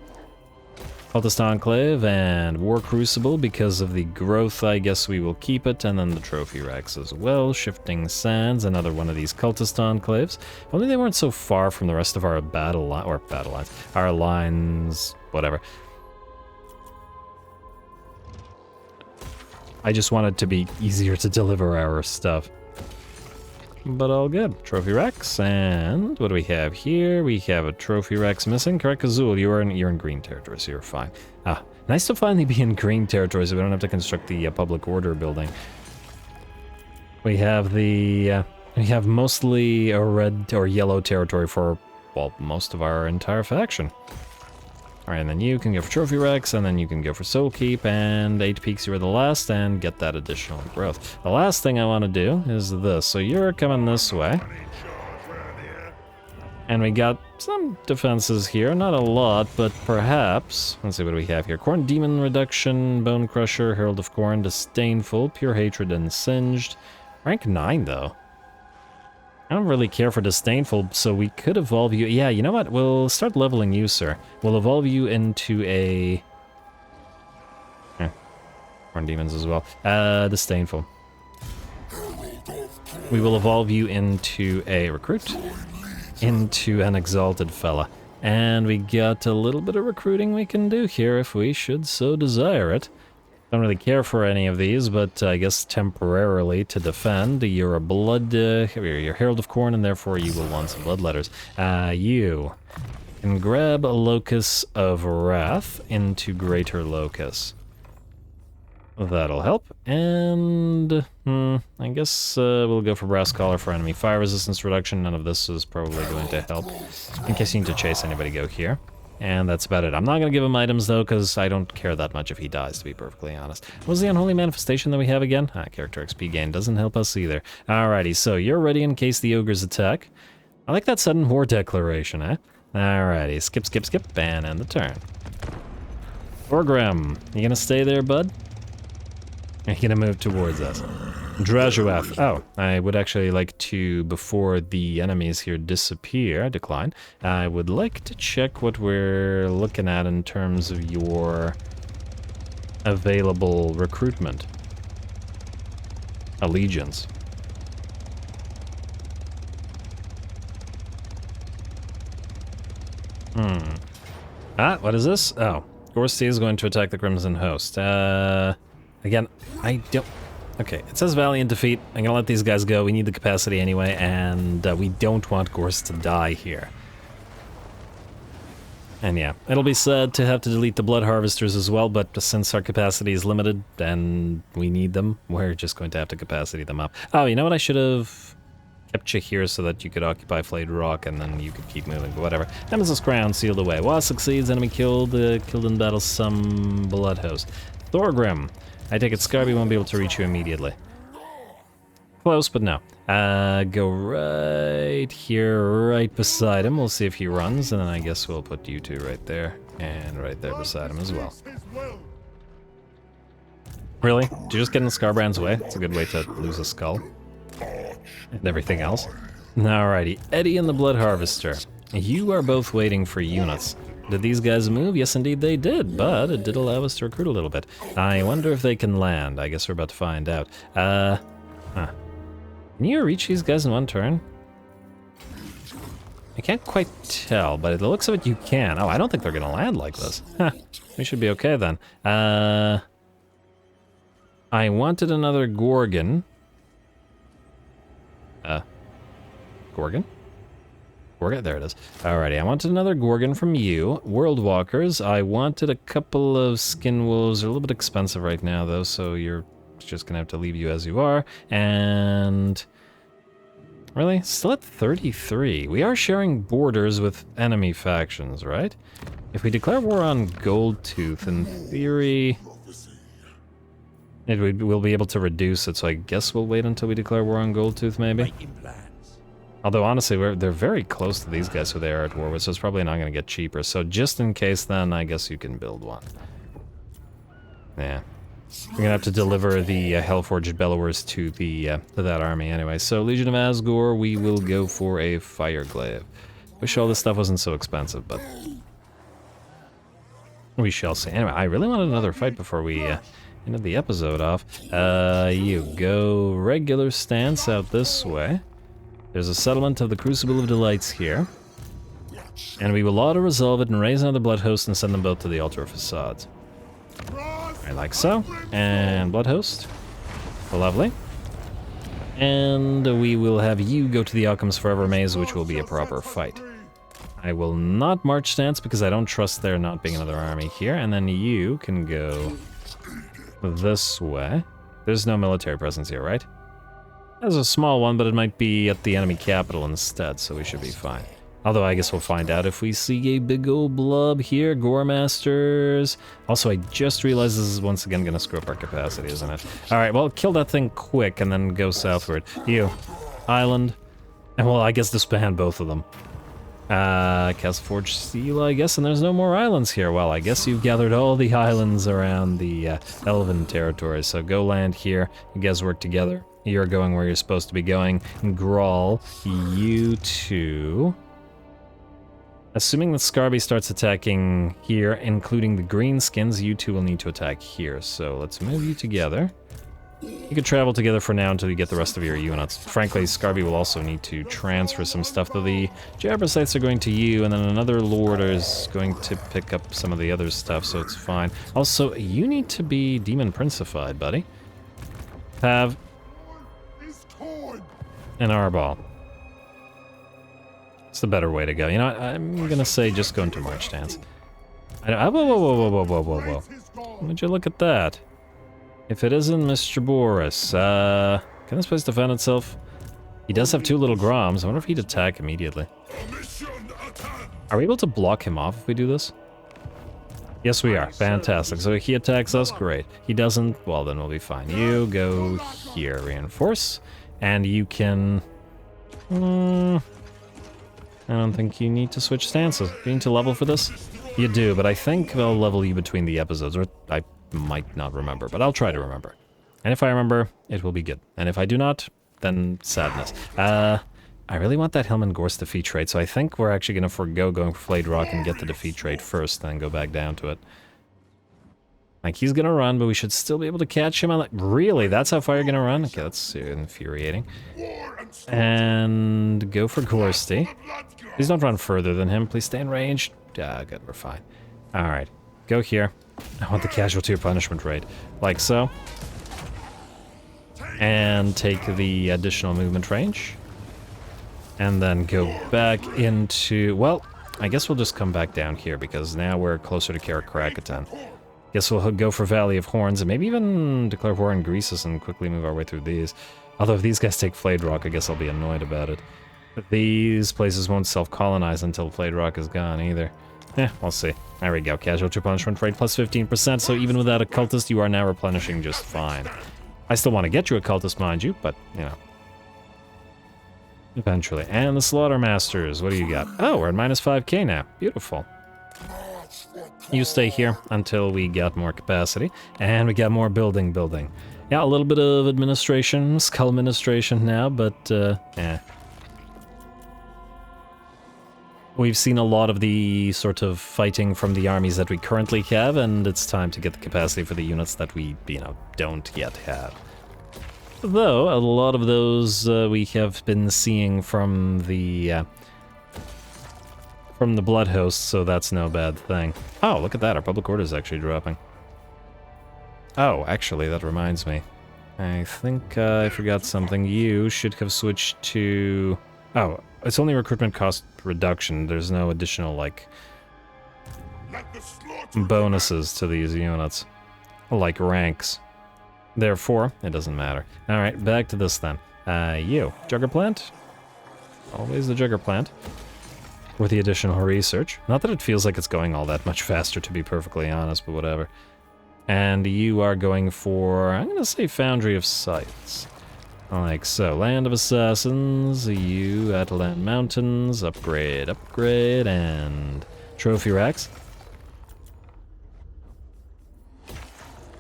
Cultist Enclave and War Crucible. Because of the growth, I guess we will keep it. And then the Trophy Racks as well. Shifting Sands, another one of these Cultist Enclaves. If only they weren't so far from the rest of our battle lines. Our lines, whatever. I just want it to be easier to deliver our stuff. But all good. Trophy Rex, and what do we have here? We have a Trophy Rex missing. Correct, Azul, you're in green territory, so you're fine. Ah, nice to finally be in green territory so we don't have to construct the public order building. We have the, we have mostly a red or yellow territory for, well, most of our entire faction. Alright, and then you can go for Trophy Rex, and then you can go for Soul Keep, and 8 Peaks, you are the last, and get that additional growth. The last thing I want to do is this. So you're coming this way. And we got some defenses here, not a lot, but perhaps... Let's see, what do we have here? Khorne Demon Reduction, Bone Crusher, Herald of Khorne, Disdainful, Pure Hatred, and Singed. Rank 9, though. I don't really care for Disdainful, so we could evolve you... Yeah, you know what? We'll start leveling you, sir. We'll evolve you into a... Khorne Demons as well. Disdainful. We will evolve you into a recruit, into an exalted fella. And we got a little bit of recruiting we can do here if we should so desire it. Don't really care for any of these, but I guess temporarily to defend. You're a blood, you're Herald of Khorne, and therefore you will want some blood letters. You can grab a Locus of Wrath into Greater Locus. That'll help, and I guess we'll go for Brass Collar for enemy fire resistance reduction. None of this is probably going to help. In case you need to chase anybody, go here. And that's about it. I'm not going to give him items, though, because I don't care that much if he dies, to be perfectly honest. What was the Unholy Manifestation that we have again? Character XP gain doesn't help us either. Alrighty, so you're ready in case the ogres attack. I like that sudden war declaration, eh? Alrighty, skip, skip, skip, and end the turn. Orgrim, you gonna stay there, bud? Are you gonna move towards us? Drajuath. Oh, I would actually like to, before the enemies here disappear, decline, I would like to check what we're looking at in terms of your available recruitment. Allegiance. What is this? Oh, Gorsti is going to attack the Crimson Host. Again, I don't... Okay, it says Valiant Defeat. I'm gonna let these guys go. We need the capacity anyway, and we don't want Gorst to die here. And yeah, it'll be sad to have to delete the Blood Harvesters as well, but since our capacity is limited and we need them, we're just going to have to capacity them up. Oh, you know what? I should have kept you here so that you could occupy Flayed Rock and then you could keep moving, but whatever. Nemesis Crown sealed away. Was succeeds, enemy killed, killed in battle some Blood Host. Thorgrim. I take it Skarby won't be able to reach you immediately. Close, but no. Go right here, right beside him. We'll see if he runs, and then I guess we'll put you two right there, and right there beside him as well. Really? Did you just get in Skarbrand's way? It's a good way to lose a skull. And everything else. Alrighty, Eddie and the Blood Harvester. You are both waiting for units. Did these guys move? Yes, indeed they did, but it did allow us to recruit a little bit. I wonder if they can land. I guess we're about to find out. Can you reach these guys in one turn? I can't quite tell, but it looks of it you can. Oh, I don't think they're gonna land like this. We should be okay then. I wanted another Gorgon. Gorgon? Gorgon? There it is. Alrighty, I wanted another Gorgon from you. World Walkers. I wanted a couple of Skin Wolves. They're a little bit expensive right now, though, so you're just gonna have to leave you as you are. And... really? Still at 33. We are sharing borders with enemy factions, right? If we declare war on Goldtooth, in theory... we'll be able to reduce it, so I guess we'll wait until we declare war on Goldtooth, maybe? Although, honestly, they're very close to these guys who they are at war with, so it's probably not going to get cheaper. So just in case, then, I guess you can build one. Yeah. We're going to have to deliver the Hellforged Bellowers to that army anyway. So, Legion of Asgore, we will go for a Fireglaive. Wish all this stuff wasn't so expensive, but... we shall see. Anyway, I really wanted another fight before we ended the episode off. You go regular stance out this way. There's a settlement of the Crucible of Delights here. And we will auto-resolve it and raise another Blood Host and send them both to the Altar of Facades. Right, like so. And Blood Host. Lovely. And we will have you go to the Occam's Forever Maze, which will be a proper fight. I will not march stance because I don't trust there not being another army here. And then you can go this way. There's no military presence here, right? There's a small one, but it might be at the enemy capital instead, so we should be fine. Although I guess we'll find out if we see a big old blob here. Gore Masters. Also, I just realized this is once again going to screw up our capacity, isn't it? Alright, well, kill that thing quick and then go southward. You. Island. And well, I guess disband both of them. Castleforge Steel, I guess, and there's no more islands here. Well, I guess you've gathered all the islands around the Elven territory, so go land here. You guys work together. You're going where you're supposed to be going. Grawl, you two... Assuming that Skarby starts attacking here, including the greenskins, you two will need to attack here. So let's move you together. You could travel together for now until you get the rest of your units. Frankly, Skarby will also need to transfer some stuff, though the Jabbersites are going to you, and then another Lord is going to pick up some of the other stuff, so it's fine. Also, you need to be Demon Princified, buddy. Have an Arball. It's the better way to go. You know what? I'm gonna say just go into March Stance. Whoa. Would you look at that? If it isn't Mr. Boris, can this place defend itself? He does have 2 little Groms. I wonder if he'd attack immediately. Are we able to block him off if we do this? Yes, we are. Fantastic. So he attacks us, great. He doesn't, well then we'll be fine. You go here, reinforce, and you can... I don't think you need to switch stances. Do you need to level for this? You do, but I think I'll level you between the episodes, or I might not remember, but I'll try to remember. And if I remember, it will be good. And if I do not, then sadness. I really want that Hillman Gorse defeat trait, so I think we're actually going to forego going for Flayed Rock and get the defeat trait first, then go back down to it. Like, he's going to run, but we should still be able to catch him. I'm like, really? That's how far you're going to run? Okay, that's infuriating. And go for Gorsty. Please don't run further than him. Please stay in range. Good, we're fine. Alright, go here. I want the casualty or punishment rate. Like so. And take the additional movement range. And then go back into... Well, I guess we'll just come back down here, because now we're closer to Karakrakatan. Guess we'll go for Valley of Horns, and maybe even declare war on Greasus and quickly move our way through these. Although if these guys take Flayed Rock, I guess I'll be annoyed about it. But these places won't self-colonize until Flayed Rock is gone either. We'll see. There we go. Casualty punishment rate plus 15%, so even without a cultist, you are now replenishing just fine. I still want to get you a cultist, mind you, but, you know. Eventually. And the Slaughtermasters, what do you got? Oh, we're at minus 5k now. Beautiful. You stay here until we got more capacity, and we got more building. Yeah, a little bit of administration, skull administration now, but, yeah. We've seen a lot of the sort of fighting from the armies that we currently have, and it's time to get the capacity for the units that we, you know, don't yet have. Though, a lot of those we have been seeing from the Blood Host, so that's no bad thing. Oh, look at that, our public order is actually dropping. Oh, actually, that reminds me. I think I forgot something. You should have switched to... Oh, it's only recruitment cost reduction. There's no additional, like, bonuses to these units, like ranks. Therefore, it doesn't matter. Alright, back to this then. You, Jugger Plant? Always the Jugger Plant. With the additional research. Not that it feels like it's going all that much faster, to be perfectly honest, but whatever. And you are going for, I'm gonna say Foundry of Sights. Like so, Land of Assassins, you at Land Mountains, upgrade, and Trophy Racks.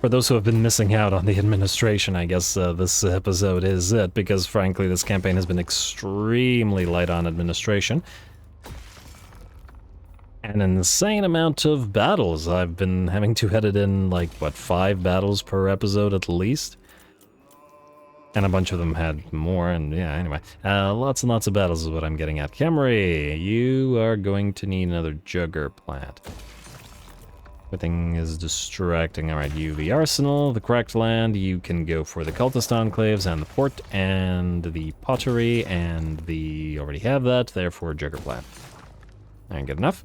For those who have been missing out on the administration, I guess this episode is it, because frankly this campaign has been extremely light on administration. An insane amount of battles. I've been having to edit in, like, what, 5 battles per episode at least? And a bunch of them had more, and yeah, anyway. Lots and lots of battles is what I'm getting at. Camry, you are going to need another Jugger Plant. Everything is distracting. Alright, you the Arsenal, the Cracked Land, you can go for the Cultist Enclaves and the Port, and the Pottery, and the... already have that, therefore Jugger Plant. Alright, good enough.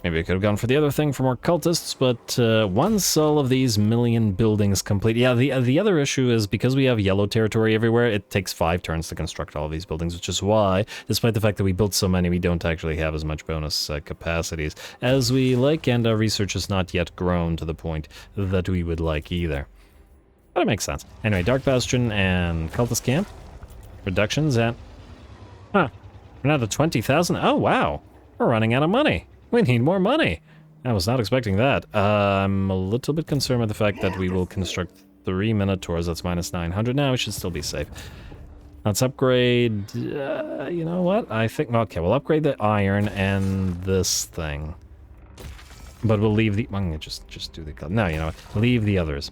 Maybe I could have gone for the other thing for more cultists, but once all of these million buildings complete... Yeah, the other issue is because we have yellow territory everywhere, it takes 5 turns to construct all of these buildings, which is why, despite the fact that we built so many, we don't actually have as much bonus capacities as we like, and our research has not yet grown to the point that we would like either. But it makes sense. Anyway, Dark Bastion and Cultist Camp. Reductions at Huh. Another 20,000? Oh, wow. We're running out of money. We need more money. I was not expecting that. I'm a little bit concerned with the fact that we will construct 3 Minotaurs. That's minus 900 now. We should still be safe. Let's upgrade... you know what? I think... Okay, we'll upgrade the iron and this thing. But we'll leave the... I'm gonna just do the... No, you know what? Leave the others.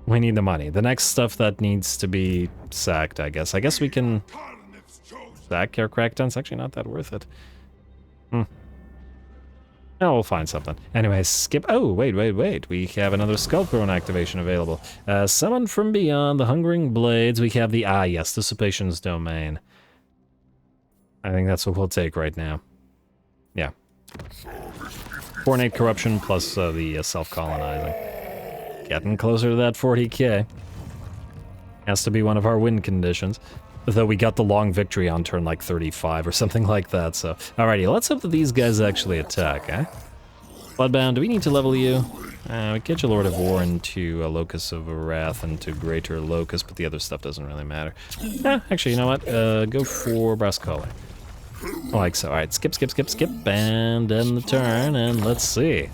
We need the money. The next stuff that needs to be sacked, I guess. I guess we can... sack our crackdowns. Actually not that worth it. Oh, we'll find something. Anyway, skip... Oh, wait. We have another Skull Throne activation available. Summon from beyond the Hungering Blades. We have the... Ah, yes, Dissipation's Domain. I think that's what we'll take right now. Yeah. Ornate Corruption plus the self-colonizing. Getting closer to that 40k. Has to be one of our win conditions. Though we got the long victory on turn like 35 or something like that, so... Alrighty, let's hope that these guys actually attack, eh? Bloodbound, do we need to level you? We get your Lord of War into Locus of Wrath into Greater Locus, but the other stuff doesn't really matter. Actually, you know what? Go for Brass Collar. Like so. Alright, skip, and end the turn, and let's see.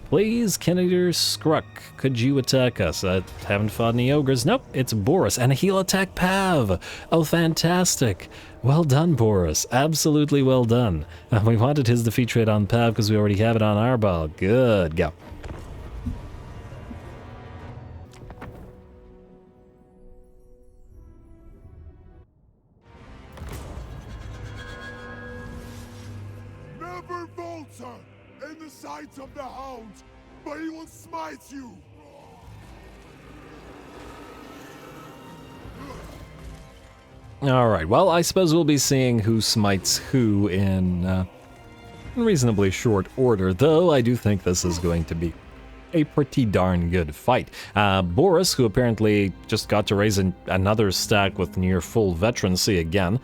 Please, Kennedyr Skruck, could you attack us? I haven't fought any ogres. Nope, it's Boris, and he'll attack Pav. Oh, fantastic. Well done, Boris. Absolutely well done. We wanted his defeat trait on Pav because we already have it on our ball. Good, go. Never falter in the sight of the hound, but he will smite you. Alright, well, I suppose we'll be seeing who smites who in reasonably short order, though I do think this is going to be a pretty darn good fight. Boris, who apparently just got to raise another stack with near full veterancy again.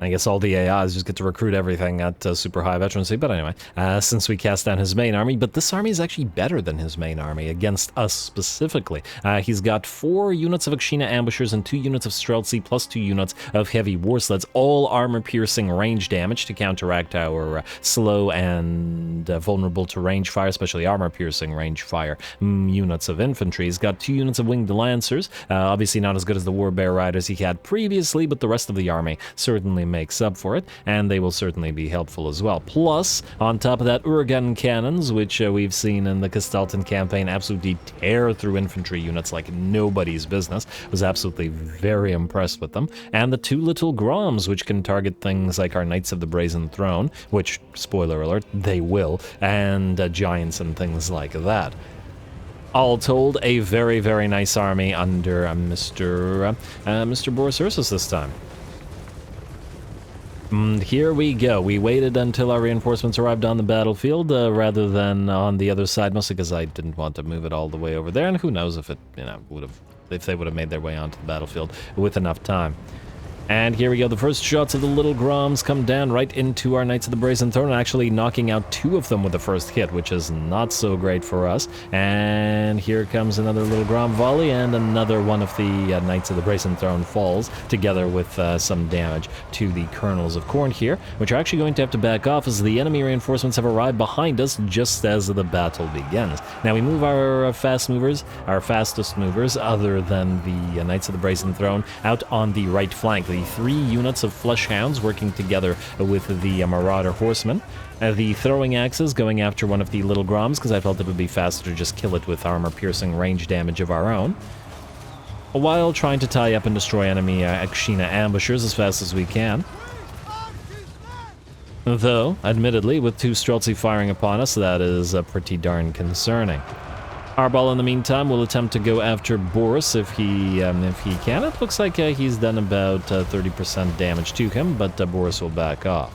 I guess all the AIs just get to recruit everything at super high veterancy, but anyway, since we cast down his main army, but this army is actually better than his main army, against us specifically. He's got 4 units of Akshina ambushers and 2 units of Streltsy, plus 2 units of heavy war sleds, all armor-piercing range damage to counteract our slow and vulnerable to range fire, especially armor-piercing range fire units of infantry. He's got 2 units of winged lancers, obviously not as good as the Warbear Riders he had previously, but the rest of the army certainly makes up for it, and they will certainly be helpful as well. Plus, on top of that, Urgan cannons, which we've seen in the Kislev campaign absolutely tear through infantry units like nobody's business. Was absolutely very impressed with them. And the 2 little Groms, which can target things like our Knights of the Brazen Throne, which, spoiler alert, they will, and giants and things like that. All told, a very, very nice army under Mr. Boris Ursus this time. Here we go. We waited until our reinforcements arrived on the battlefield rather than on the other side, mostly because I didn't want to move it all the way over there, and who knows if it, if they would have made their way onto the battlefield with enough time. And here we go, the first shots of the little Groms come down right into our Knights of the Brazen Throne, actually knocking out 2 of them with the first hit, which is not so great for us. And here comes another little Grom volley, and another one of the Knights of the Brazen Throne falls, together with some damage to the Kernels of Khorne here, which are actually going to have to back off as the enemy reinforcements have arrived behind us just as the battle begins. Now we move our fastest movers, other than the Knights of the Brazen Throne, out on the right flank. The 3 units of Flesh Hounds working together with the Marauder Horsemen. The Throwing Axes going after one of the little Groms, because I felt it would be faster to just kill it with armor-piercing range damage of our own, while trying to tie up and destroy enemy Akshina ambushers as fast as we can. Though, admittedly, with 2 Streltsy firing upon us, that is pretty darn concerning. Arbol, in the meantime, will attempt to go after Boris if he can. It looks like he's done about 30% damage to him, but Boris will back off.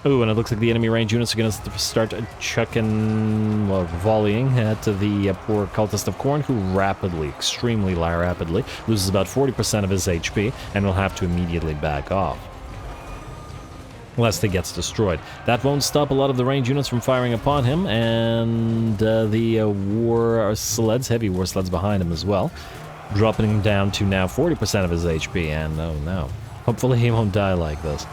Ooh, and it looks like the enemy range units are going to start chucking, well, volleying at the poor Cultist of Khorne, who rapidly, extremely rapidly, loses about 40% of his HP, and will have to immediately back off, lest he gets destroyed. That won't stop a lot of the range units from firing upon him, and the war sleds, heavy war sleds behind him as well, dropping him down to now 40% of his HP, and oh no. Hopefully he won't die like this.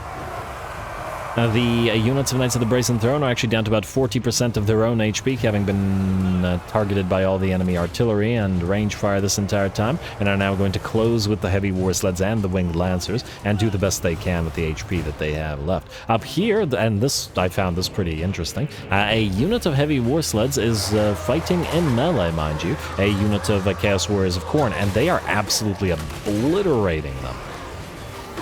The units of Knights of the Brazen Throne are actually down to about 40% of their own HP, having been targeted by all the enemy artillery and range fire this entire time, and are now going to close with the heavy war sleds and the winged lancers, and do the best they can with the HP that they have left. Up here, and this I found this pretty interesting, a unit of heavy war sleds is fighting in melee, mind you, a unit of Chaos Warriors of Khorne, and they are absolutely obliterating them.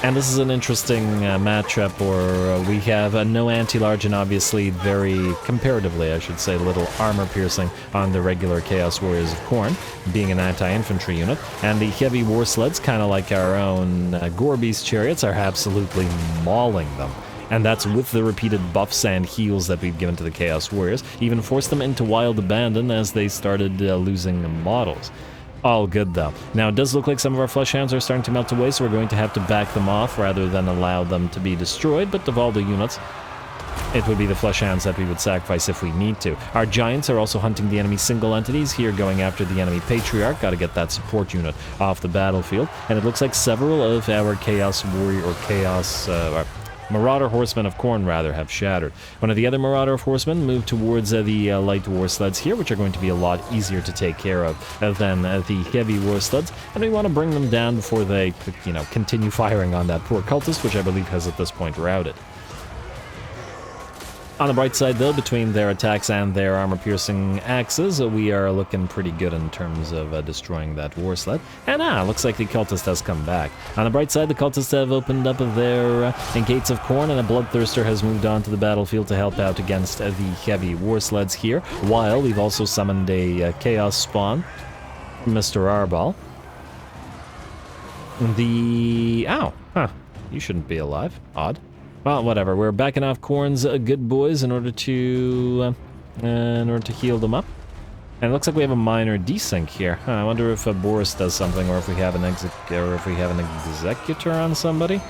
And this is an interesting matchup, or we have no anti-large and obviously very, comparatively I should say, little armor piercing on the regular Chaos Warriors of Khorne, being an anti-infantry unit, and the heavy war sleds, kind of like our own Gorby's chariots, are absolutely mauling them. And that's with the repeated buffs and heals that we've given to the Chaos Warriors, even forced them into wild abandon as they started losing models. All good, though. Now, it does look like some of our flesh hounds are starting to melt away, so we're going to have to back them off rather than allow them to be destroyed, but of all the units, it would be the flesh hounds that we would sacrifice if we need to. Our giants are also hunting the enemy single entities, here going after the enemy patriarch. Got to get that support unit off the battlefield, and it looks like several of our Chaos Warrior, or Chaos, Marauder Horsemen of Khorne, rather, have shattered. One of the other Marauder Horsemen moved towards the light war sleds here, which are going to be a lot easier to take care of than the heavy war sleds, and we want to bring them down before they, you know, continue firing on that poor cultist, which I believe has at this point routed. On the bright side, though, between their attacks and their armor-piercing axes, we are looking pretty good in terms of destroying that war sled. And looks like the cultist has come back. On the bright side, the cultists have opened up their gates of Khorne, and a bloodthirster has moved on to the battlefield to help out against the heavy war sleds here, while we've also summoned a chaos spawn from Mr. Arbal. You shouldn't be alive. Odd. Well, whatever. We're backing off Khorne's good boys in order to heal them up. And it looks like we have a minor desync here. I wonder if Boris does something, or if we have an executor on somebody.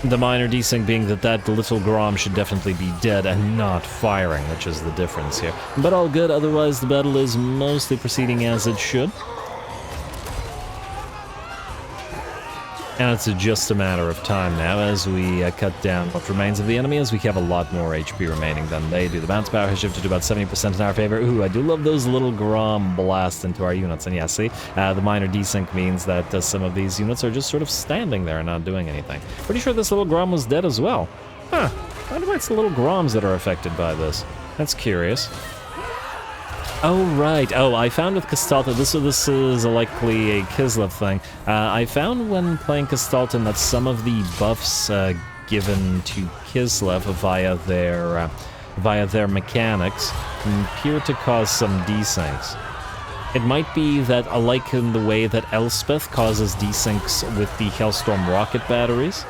The minor desync being that little Grom should definitely be dead and not firing, which is the difference here. But all good. Otherwise, the battle is mostly proceeding as it should. And it's just a matter of time now as we cut down what remains of the enemy, as we have a lot more HP remaining than they do. The bounce power has shifted to about 70% in our favor. Ooh, I do love those little Grom blast into our units. And yeah, see, the minor desync means that some of these units are just sort of standing there and not doing anything. Pretty sure this little Grom was dead as well. I wonder why it's the little Groms that are affected by this. That's curious. Oh, right. Oh, I found with Kislev, this is likely a Kislev thing. I found when playing Kislev that some of the buffs given to Kislev via their mechanics appear to cause some desyncs. It might be that, like in the way that Elspeth causes desyncs with the Hellstorm rocket batteries,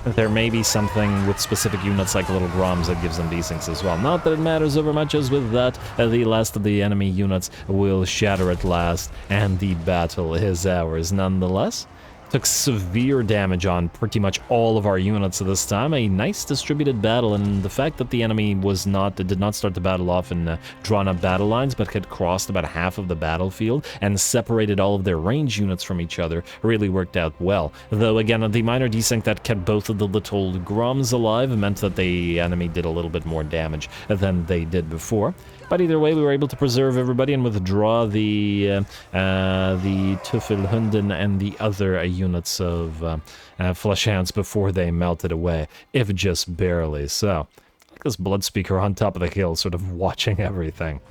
there may be something with specific units like little Groms that gives them desyncs as well. Not that it matters over much, as with that, the last of the enemy units will shatter at last, and the battle is ours nonetheless. Took severe damage on pretty much all of our units this time. A nice distributed battle, and the fact that the enemy did not start the battle off in drawn-up battle lines, but had crossed about half of the battlefield and separated all of their range units from each other really worked out well. Though, again, the minor desync that kept both of the little Groms alive meant that the enemy did a little bit more damage than they did before. But either way, we were able to preserve everybody and withdraw the Tuffelhunden and the other units of Fleshhounds before they melted away, if just barely so. Like this Bloodspeaker on top of the hill, sort of watching everything.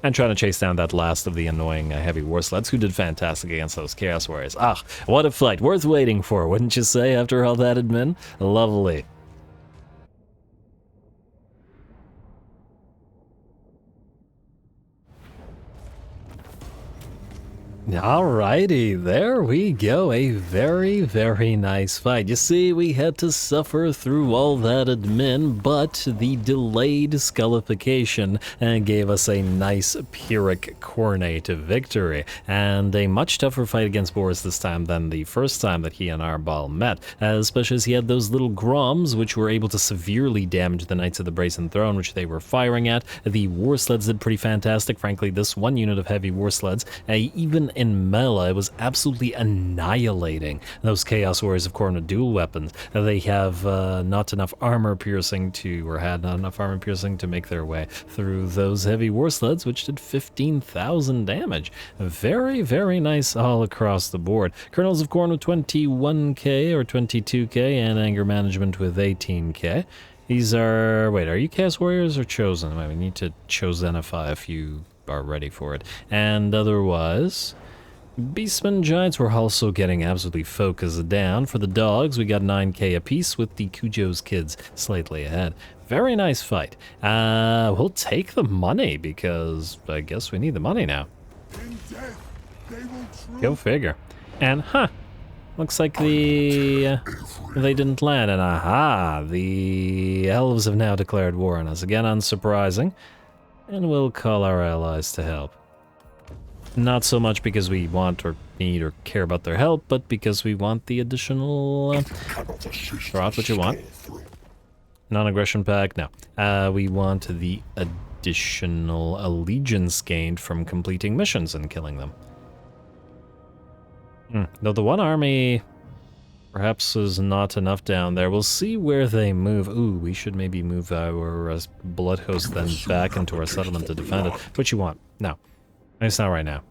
And trying to chase down that last of the annoying heavy war sleds, who did fantastic against those Chaos Warriors. Ah, what a fight. Worth waiting for, wouldn't you say, after all that had been? Lovely. Alrighty, there we go. A very, very nice fight. You see, we had to suffer through all that admin, but the delayed skullification gave us a nice Pyrrhic Khornate victory, and a much tougher fight against Boris this time than the first time that he and Arbal met, especially as he had those little Groms, which were able to severely damage the Knights of the Brazen Throne, which they were firing at. The war sleds did pretty fantastic. Frankly, this one unit of heavy war sleds, even in melee was absolutely annihilating those Chaos Warriors of Khorne with dual weapons. They have not enough armor piercing to, or had not enough armor piercing to make their way through those heavy war sleds, which did 15,000 damage. Very, very nice all across the board. Colonels of Khorne with 21k or 22k, and Anger Management with 18k. These are, wait, are you Chaos Warriors or Chosen? Wait, we need to Chosenify if you are ready for it. And otherwise, Beastmen Giants were also getting absolutely focused down. For the dogs, we got 9k apiece with the Cujo's kids slightly ahead. Very nice fight. We'll take the money because I guess we need the money now. In death, they will Go figure. And, looks like they didn't land, and aha, the elves have now declared war on us. Again, unsurprising, and we'll call our allies to help. Not so much because we want or need or care about their help, but because we want the additional... throw out what you want. Non-aggression pack, no. We want the additional allegiance gained from completing missions and killing them. Though the one army perhaps is not enough down there. We'll see where they move. Ooh, we should maybe move our blood host then back into our settlement to defend it. What you want? No. It's not right now.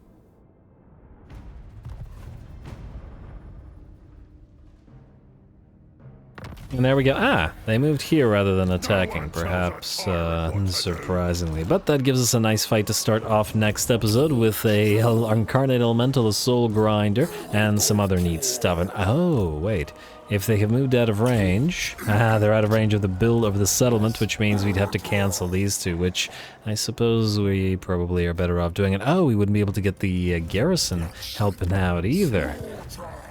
And there we go. Ah, they moved here rather than attacking, perhaps unsurprisingly. But that gives us a nice fight to start off next episode with a Incarnate Elemental, a Soul Grinder, and some other neat stuff. And oh, wait. If they have moved out of range, they're out of range of the build of the settlement, which means we'd have to cancel these two, which I suppose we probably are better off doing it. Oh, we wouldn't be able to get the garrison helping out either.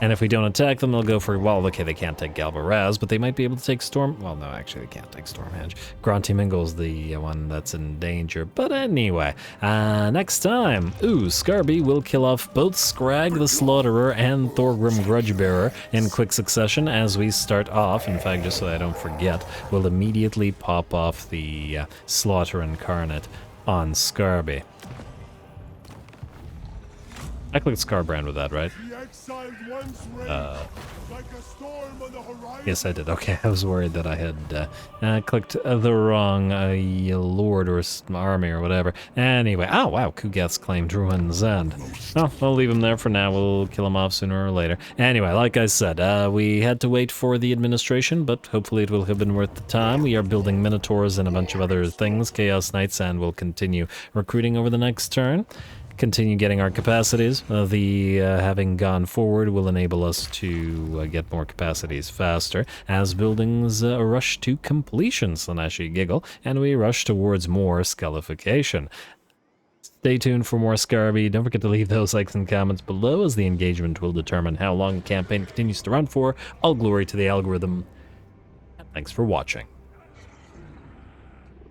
And if we don't attack them, they'll go for, well, okay, they can't take Galvaraz, but they might be able to take Storm... Well, no, actually, they can't take Stormhenge. Gronty Mingle's the one that's in danger. But anyway, next time, Skarby will kill off both Scrag the Slaughterer and Thorgrim Grudgebearer in quick succession as we start off. In fact, just so I don't forget, we'll immediately pop off the Slaughter Incarnate on Skarby. I clicked Skarbrand with that, right? Yes, I did. Okay, I was worried that I had clicked the wrong lord or army or whatever. Anyway, oh wow, Kugath's claimed Ruin's End. Well, we'll leave him there for now. We'll kill him off sooner or later. Anyway, like I said, we had to wait for the administration, but hopefully it will have been worth the time. We are building Minotaurs and a bunch of other things, Chaos Knights, and we'll continue recruiting over the next turn. Continue getting our capacities. Having gone forward will enable us to get more capacities faster as buildings rush to completion, Slaneshi giggle, and we rush towards more skullification. Stay tuned for more Skarby. Don't forget to leave those likes and comments below, as the engagement will determine how long the campaign continues to run for. All glory to the algorithm. Thanks for watching.